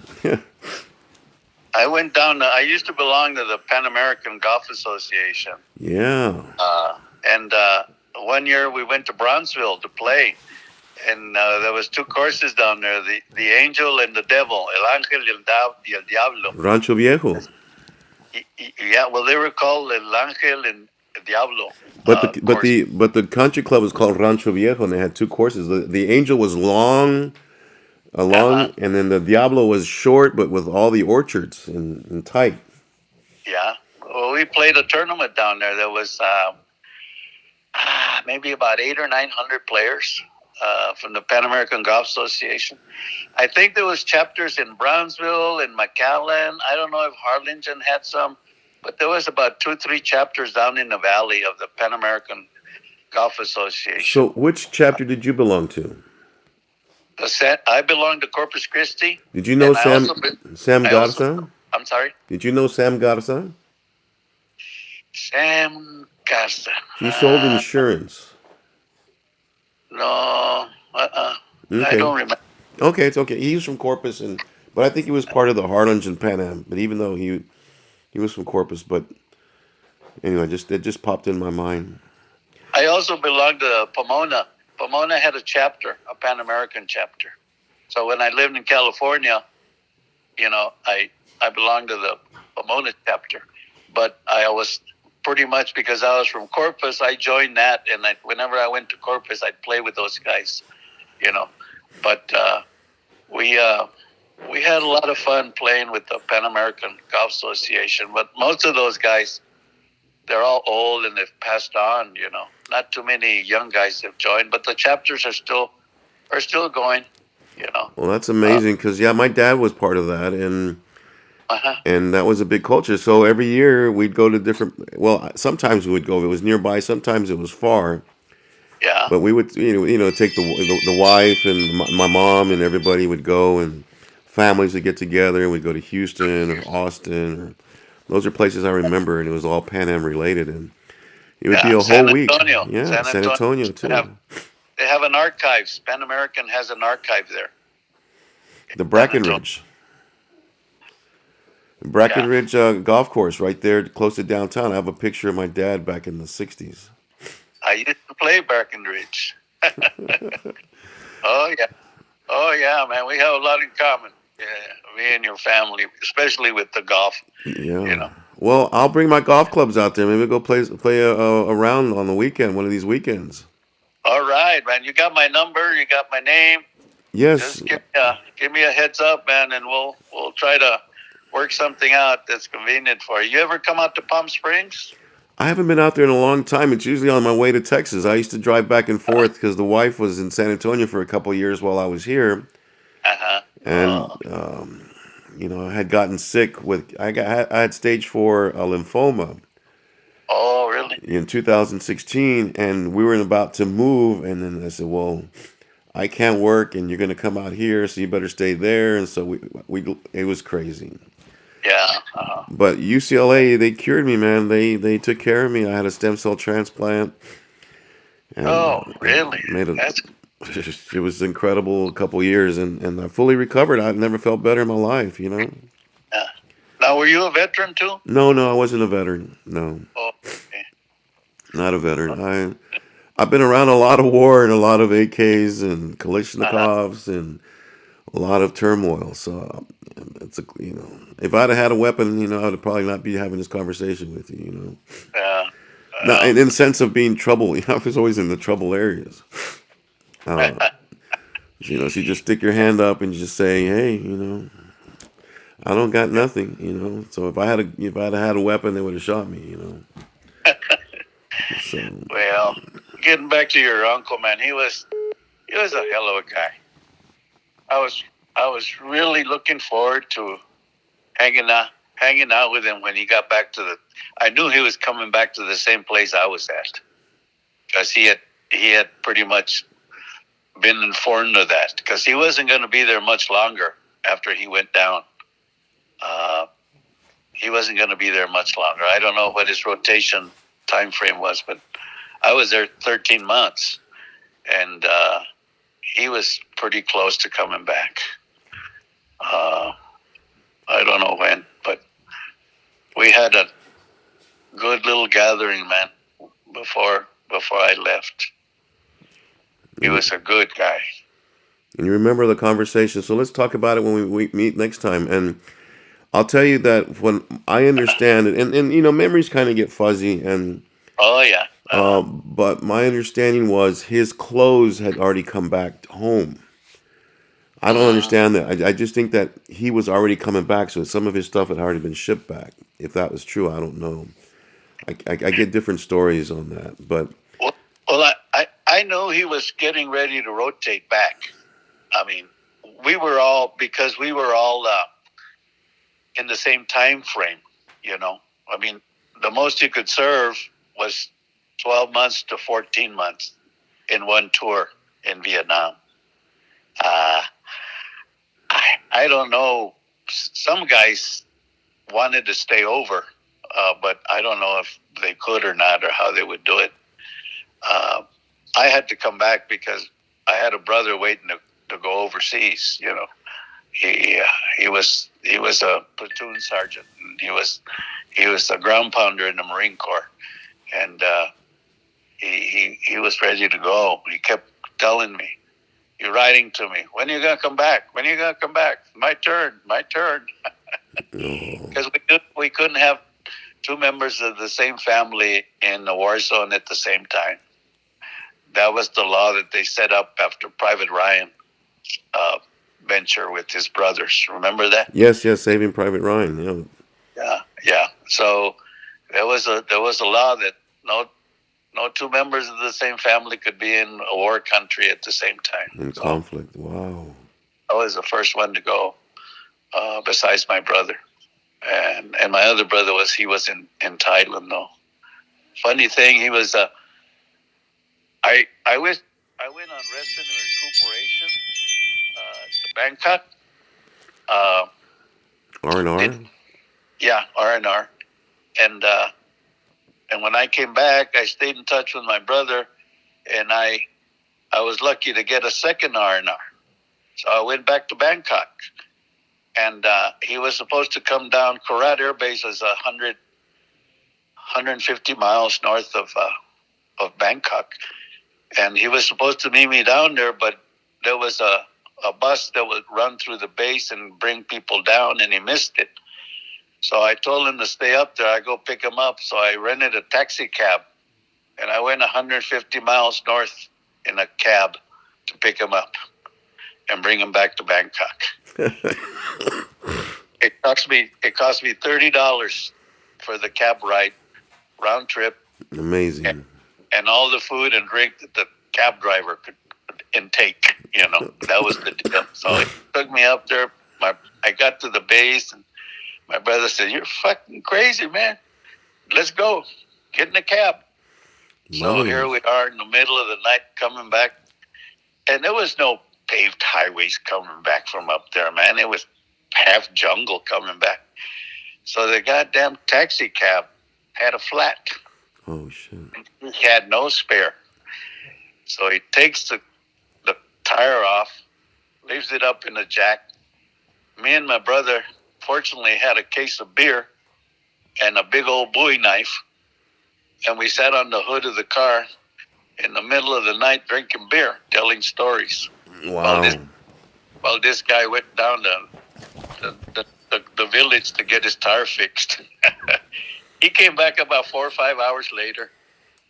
I went down. I used to belong to the Pan American Golf Association.
Yeah.
And 1 year we went to Bronzeville to play, and there was 2 courses down there: the Angel and the Devil, El Ángel y el Diablo.
Rancho Viejo.
Yeah, well, they were called El Ángel and el Diablo.
But the country club was called Rancho Viejo, and they had 2 courses. The Angel was long, and then the Diablo was short, but with all the orchards and tight.
Yeah. Well, we played a tournament down there. There was maybe about 800 or 900 players from the Pan American Golf Association. I think there was chapters in Brownsville and McAllen. I don't know if Harlingen had some, but there was about 2-3 chapters down in the valley of the Pan American Golf Association.
So, which chapter did you belong to?
I belong to Corpus Christi.
Did you know Sam
I also,
Garza?
I'm sorry?
Did you know Sam Garza?
Sam Garza.
He sold insurance.
No, I
Okay.
don't remember.
Okay, it's okay. He was from Corpus, but I think he was part of the Harlingen Pan Am. But even though he was from Corpus, but anyway, it just popped in my mind.
I also belong to Pomona. Pomona had a chapter, a Pan American chapter. So when I lived in California, I belonged to the Pomona chapter. But I was pretty much, because I was from Corpus, I joined that. And whenever I went to Corpus, I'd play with those guys, But we had a lot of fun playing with the Pan American Golf Association. But most of those guys, they're all old and they've passed on, Not too many young guys have joined, but the chapters are still going,
Well, that's amazing because my dad was part of that, and that was a big culture. So every year we'd go to different. Well, sometimes we would go if it was nearby. Sometimes it was far.
Yeah.
But we would take the wife and my mom and everybody would go, and families would get together, and we'd go to Houston or Austin. Those are places I remember, and it was all Pan Am related, and it would be a whole week. Yeah, San Antonio too.
They have an archive. Pan American has an archive there.
The Brackenridge golf course right there close to downtown. I have a picture of my dad back in the 60s.
I used to play Brackenridge. Oh yeah, man. We have a lot in common. Yeah, me and your family, especially with the golf.
Yeah. Well, I'll bring my golf clubs out there. Maybe we'll go play a round on the weekend, one of these weekends.
All right, man. You got my number. You got my name.
Yes.
Just give me a heads up, man, and we'll try to work something out that's convenient for you. You ever come out to Palm Springs?
I haven't been out there in a long time. It's usually on my way to Texas. I used to drive back and forth because the wife was in San Antonio for a couple of years while I was here. And I had gotten sick I had stage 4 lymphoma.
Oh, really?
In 2016, and we were about to move, and then I said, "Well, I can't work, and you're going to come out here, so you better stay there." And so it was crazy.
Yeah.
But UCLA, they cured me, man. They took care of me. I had a stem cell transplant. And,
really?
It was incredible. A couple years, and I fully recovered. I've never felt better in my life.
Yeah. Now, were you a veteran too?
No, I wasn't a veteran. No.
Oh, okay.
Not a veteran. I've been around a lot of war and a lot of AKs and Kalashnikovs and a lot of turmoil. So it's if I'd have had a weapon, I would probably not be having this conversation with you.
Yeah.
Now, in the sense of being trouble, I was always in the trouble areas. So you just stick your hand up and you just say, "Hey, I don't got nothing." So if I had a weapon, they would have shot me. So.
Well, getting back to your uncle, man, he was a hell of a guy. I was really looking forward to hanging out with him when he got back I knew he was coming back to the same place I was at, because he had pretty much been informed of that, because he wasn't going to be there much longer after he went down. He wasn't going to be there much longer. I don't know what his rotation time frame was, but I was there 13 months, and he was pretty close to coming back. I don't know when, but we had a good little gathering, man, before I left. He was a good guy.
And you remember the conversation. So let's talk about it when we meet next time. And I'll tell you that when I understand it, and memories kind of get fuzzy. And
oh yeah.
But my understanding was his clothes had already come back home. I don't understand that. I just think that he was already coming back, so some of his stuff had already been shipped back. if that was true, I don't know. I get different stories on that, but
Well, I know he was getting ready to rotate back. I mean, because we were all in the same time frame, you know. I mean, the most you could serve was 12 months to 14 months in one tour in Vietnam. Uh, I don't know. Some guys wanted to stay over, but I don't know if they could or not, or how they would do it. Uh, I had to come back because I had a brother waiting to go overseas. You know, he was a platoon sergeant. And he was a ground pounder in the Marine Corps, and he was ready to go. He kept telling me, "You're writing to me. When are you gonna come back? When are you gonna come back? My turn. My turn." Because we couldn't have two members of the same family in the war zone at the same time. That was the law that they set up after Private Ryan venture with his brothers. Remember that?
yes, yes, Saving Private Ryan. Yeah,
Yeah. So there was a law that no two members of the same family could be in a war country at the same time.
in
So
conflict. Wow.
I was the first one to go, besides my brother, and my other brother was in Thailand though. Funny thing, he was I went on rest and recuperation to Bangkok. Uh,
R&R.
yeah, R&R, and when I came back, I stayed in touch with my brother, and I was lucky to get a second R&R. So I went back to Bangkok, and he was supposed to come down. Korat Air Base is 150 miles north of Bangkok, and he was supposed to meet me down there, but there was a bus that would run through the base and bring people down, and he missed it. So I told him to stay up there. I go pick him up. So I rented a taxi cab, and I went 150 miles north in a cab to pick him up and bring him back to Bangkok. It cost me $30 for the cab ride, round trip.
Amazing.
And all the food and drink that the cab driver could intake. You know, that was the deal. So he took me up there. I got to the base, and my brother said, "You're fucking crazy, man. Let's go. Get in the cab." So here we are in the middle of the night coming back. And there was no paved highways coming back from up there, man. It was half jungle coming back. So the goddamn taxi cab had a flat.
Oh, shit.
He had no spare. So he takes the tire off, leaves it up in the jack. Me and my brother fortunately had a case of beer and a big old Bowie knife. And we sat on the hood of the car in the middle of the night drinking beer, telling stories.
Wow.
While this guy went down the village to get his tire fixed. He came back about 4 or 5 hours later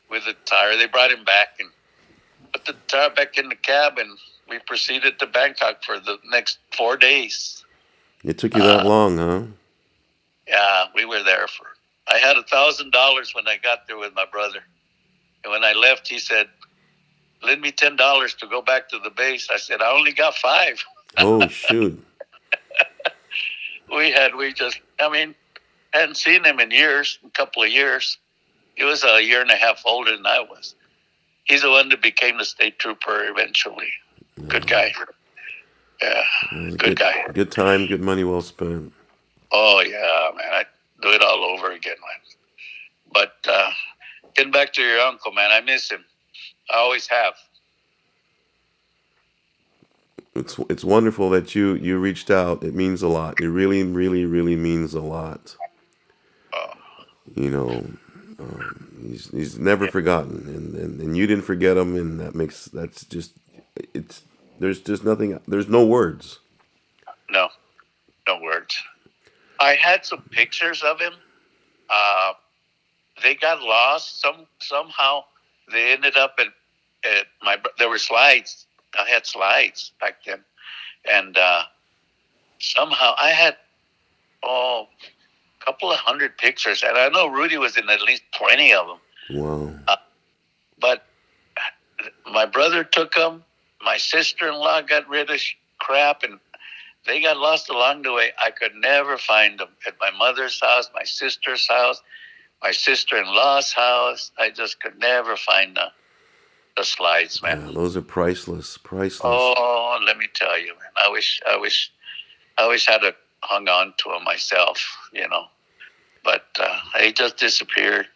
with the tire. They brought him back and put the tire back in the cab, and we proceeded to Bangkok for the next 4 days.
It took you that long, huh?
Yeah, we were there I had $1,000 when I got there with my brother. And when I left, he said, "Lend me $10 to go back to the base." I said, "I only got $5."
Oh, shoot.
Hadn't seen him in years, a couple of years. He was a year and a half older than I was. He's the one that became the state trooper eventually. Good guy. Yeah, good guy.
Good time, good money well spent.
Oh, yeah, man. I'd do it all over again, man. But getting back to your uncle, man, I miss him. I always have.
It's wonderful that you reached out. It means a lot. It really, really, really means a lot. You know, he's never forgotten, and you didn't forget him, and there's just nothing. There's no words.
No words. I had some pictures of him. They got lost. Somehow they ended up at there were slides. I had slides back then, and somehow I had couple of hundred pictures, and I know Rudy was in at least 20 of them.
Wow.
But my brother took them. My sister-in-law got rid of crap, and they got lost along the way. I could never find them at my mother's house, my sister's house, my sister-in-law's house. I just could never find the slides, man.
Yeah, those are priceless. Priceless.
Oh, let me tell you, man. I wish I'd have hung on to them myself, you know. But they just disappeared.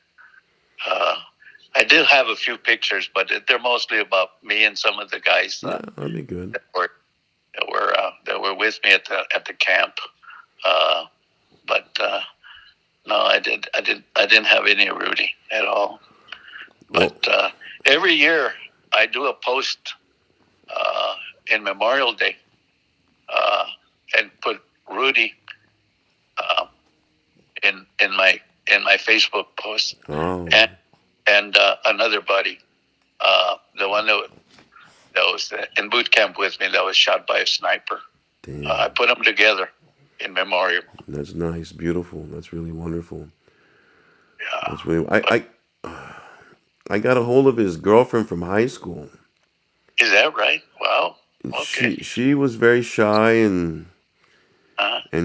I did have a few pictures, but they're mostly about me and some of the guys
Yeah, that'd be good.
that were with me at the camp. But no, I didn't have any Rudy at all. But every year I do a post in Memorial Day and put Rudy in my Facebook post.
Oh.
And another buddy, the one that was in boot camp with me, that was shot by a sniper.
Damn.
I put them together in memoriam.
That's nice, beautiful. That's really wonderful.
Yeah.
That's really. I got a hold of his girlfriend from high school.
Is that right? Wow. Okay.
She was very shy and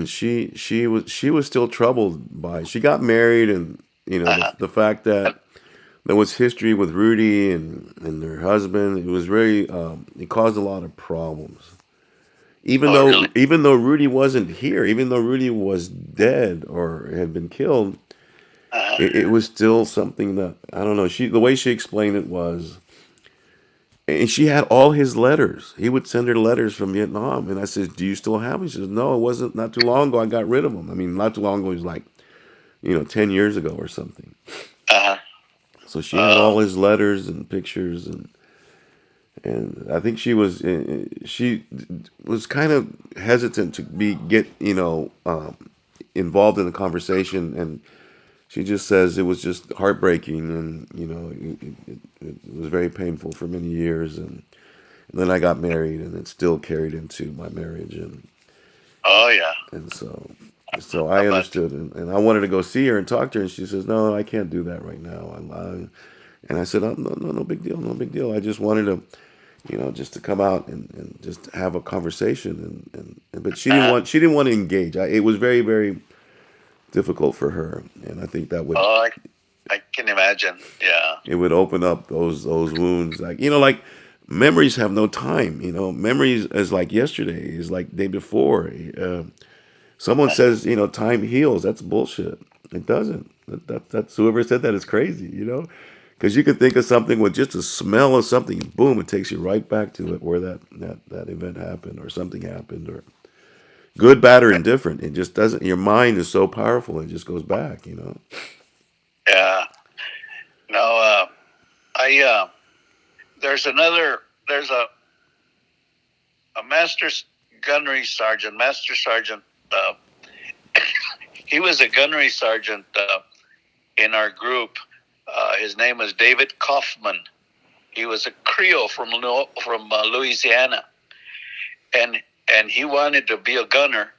she was still troubled by. She got married, and the fact that there was history with Rudy and her husband. It was very it caused a lot of problems.
Really?
Even though Rudy wasn't here, even though Rudy was dead or had been killed, it was still something that I don't know. The way she explained it was, and she had all his letters. He would send her letters from Vietnam, and I said, "Do you still have them?" She says, "No, it wasn't. Not too long ago, I got rid of them. I mean, not too long ago. It was like 10 years ago or something." So she had all his letters and pictures, and I think she was kind of hesitant to get involved in the conversation, and she just says it was just heartbreaking, and it was very painful for many years, and then I got married, and it still carried into my marriage, and
Oh yeah.
and so I understood, and I wanted to go see her and talk to her, and she says, "No, I can't do that right now." And I said, "Oh, no big deal, no big deal. I just wanted to, just to come out and just have a conversation." But she didn't want to engage. It was very, very difficult for her, and I think that would.
Oh, I can imagine. Yeah.
It would open up those wounds, like memories have no time. Memories is like yesterday, is like day before. Someone says, time heals. That's bullshit. It doesn't. That's whoever said that is crazy, because you can think of something with just a smell of something, boom, it takes you right back to it where that event happened or something happened, or good, bad, or indifferent. It just doesn't. Your mind is so powerful, it just goes back,
Yeah. No. There's a master gunnery sergeant, he was a gunnery sergeant in our group. His name was David Kaufman. He was a Creole from Louisiana, and he wanted to be a gunner,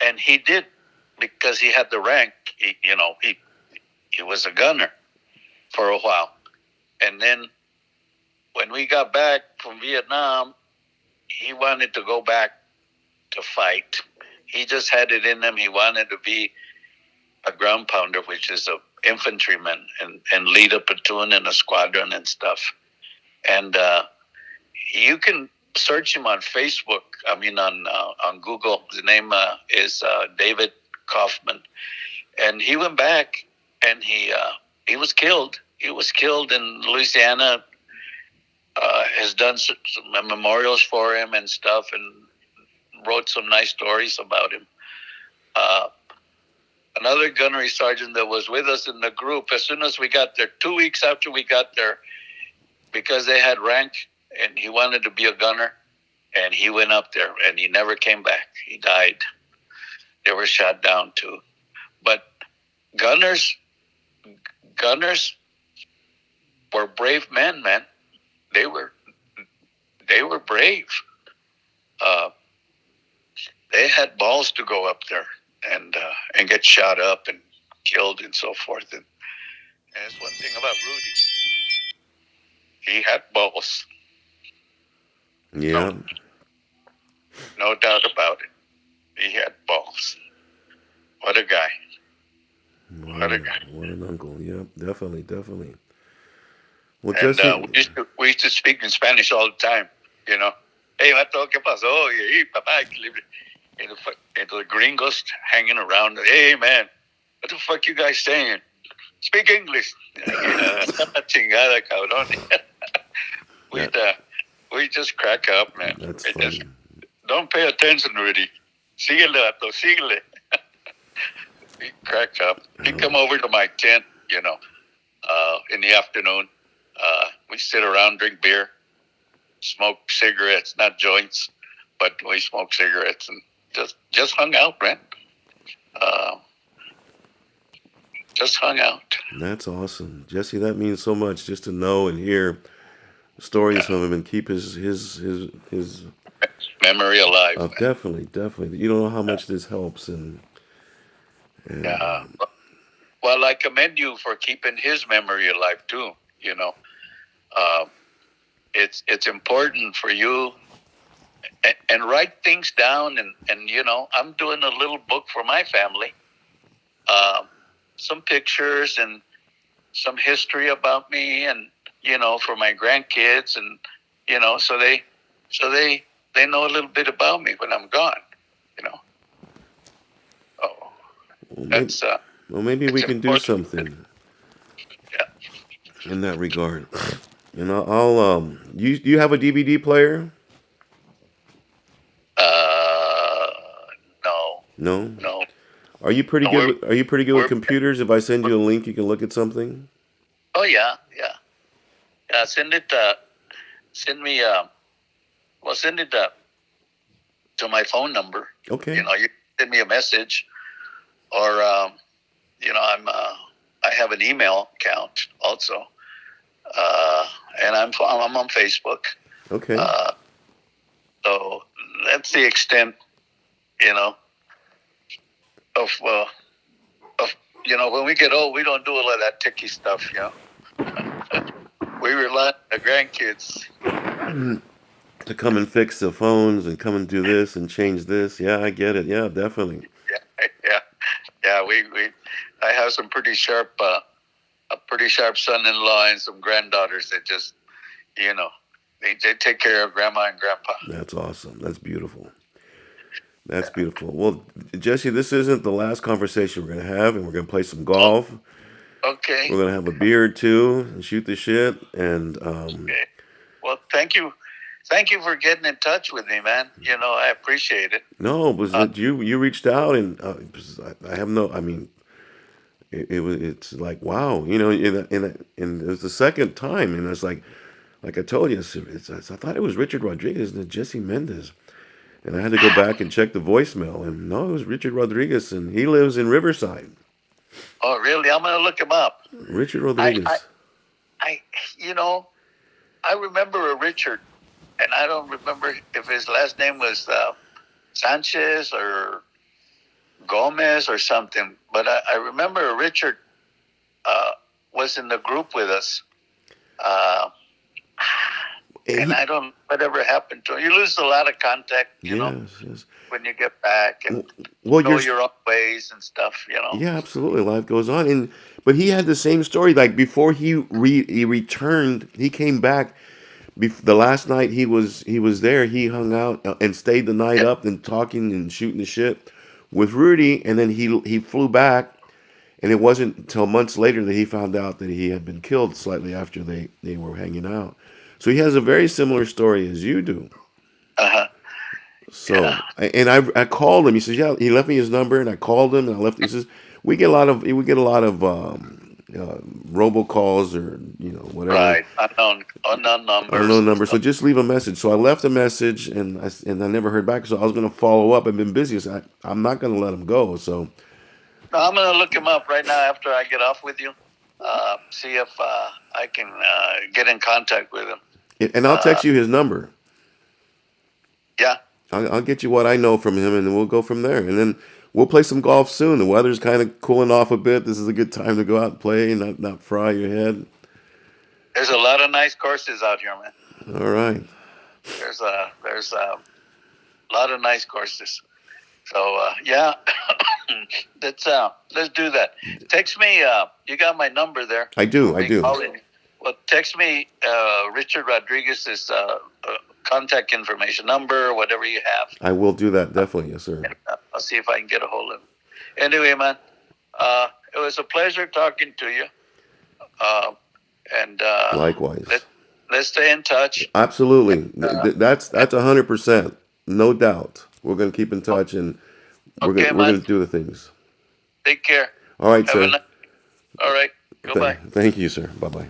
and he did, because he had the rank. He was a gunner for a while, and then when we got back from Vietnam, he wanted to go back to fight. He just had it in him. He wanted to be a ground pounder, which is a infantryman, and lead a platoon and a squadron and stuff. And you can search him on Facebook. I mean, on Google. His name is David Kaufman, and he went back, and he was killed. He was killed in Louisiana. Has done some memorials for him and stuff, and wrote some nice stories about him. Another gunnery sergeant that was with us in the group, as soon as we got there, 2 weeks after we got there, because they had rank, and he wanted to be a gunner, and he went up there, and he never came back. He died. They were shot down too. But gunners were brave men, man. They were brave. They had balls to go up there. and get shot up and killed and so forth. And that's one thing about Rudy. He had balls.
Yeah.
No doubt about it. He had balls. What a guy. What a guy.
What an uncle. Yep, definitely, definitely. Well,
And
Jesse,
we used to speak in Spanish all the time, you know. Hey, vato, ¿qué pasó? Hey, papá. And the gringos hanging around. Hey, man, what the fuck you guys saying? Speak English. Chingada, cabrón. We just crack up, man.
That's
We
funny.
just don't pay attention, Rudy. Síguele, vato, síguele. We crack up. He come over to my tent, you know, in the afternoon. We sit around, drink beer, smoke cigarettes, not joints, but we smoke cigarettes and just hung out, man. Just hung out.
That's awesome, Jesse. That means so much just to know and hear stories from him and keep his
Memory alive.
definitely, definitely. You don't know how much this helps, and
Yeah. Well, I commend you for keeping his memory alive too. You know, it's important for you and write things down. And you know, I'm doing a little book for my family. Some pictures and some history about me, and you know, for my grandkids, and you know, so they know a little bit about me when I'm gone. You know, oh, that's
well, maybe we can do
important.
something
Yeah.
in that regard. You know, I'll you have a DVD player?
Uh, no,
No.
no.
Are you pretty
No,
good? Are you pretty good with
we're
computers? If I send you a link, you can look at something.
oh yeah, yeah, yeah. Send it. Send me. Well, send it to my phone number.
Okay.
You know, you send me a message, or you know, I have an email account also, and I'm on Facebook.
Okay.
So that's the extent, you know, of you know, when we get old, we don't do a lot of that ticky stuff, you know. We rely on the grandkids.
To come and fix the phones and come and do this and change this. Yeah, I get it. Yeah, definitely.
Yeah, yeah. I have some pretty sharp, a pretty sharp son-in-law and some granddaughters that just, you know, they take care of grandma and grandpa.
That's awesome. That's beautiful. That's beautiful. Well, Jesse, this isn't the last conversation we're gonna have, and we're gonna play some golf.
Okay.
We're gonna have a beer or two and shoot the shit. And
Okay. Well, thank you for getting in touch with me, man. You know, I appreciate it.
no, was it you reached out and I have no. I mean, it was. It's like wow, you know. And it was the second time, and it's like I told you, I thought it was Richard Rodriguez and Jesse Mendez. And I had to go back and check the voicemail, and no, it was Richard Rodriguez, and he lives in Riverside.
Oh, really? I'm gonna look him up.
Richard Rodriguez.
I you know, I remember a Richard, and I don't remember if his last name was Sanchez or Gomez or something. But I remember a Richard was in the group with us. And I don't know whatever happened to him. You lose a lot of contact, you know,
Yes.
when you get back and
Well,
go your own ways and stuff, you know.
yeah, absolutely. Life goes on, and but he had the same story. Like before he returned, he came back. The last night he was there. He hung out and stayed the night
Yeah.
up and talking and shooting the shit with Rudy, and then he flew back. And it wasn't until months later that he found out that he had been killed slightly after they were hanging out. So he has a very similar story as you do.
Uh-huh.
So,
Yeah.
and I called him. He says, yeah, he left me his number, and I called him, and I left. He says, we get a lot of robocalls or whatever
Right. Unknown numbers
unknown
and
number. So
stuff.
just leave a message. So I left a message, and I never heard back. So I was going to follow up. I've been busy. So I'm not going to let him go. So
No, I'm going to look him up right now after I get off with you. See if I can get in contact with him.
and I'll text you his number.
Yeah.
I'll get you what I know from him, and then we'll go from there. And then we'll play some golf soon. The weather's kind of cooling off a bit. This is a good time to go out and play and not fry your head.
There's a lot of nice courses out here, man.
All right.
There's a lot of nice courses. So yeah, let's do that. Text me. You got my number there.
I do.
Well, text me Richard Rodriguez's contact information, number, whatever you have.
I will do that, definitely. Yes, sir.
And, I'll see if I can get a hold of him. Anyway, man, it was a pleasure talking to you. And
likewise.
Let's stay in touch.
Absolutely. That's 100%. No doubt. We're going to keep in touch, and we're going to do the things.
Take care.
All right, sir.
All right. Goodbye.
Thank you, sir. Bye-bye.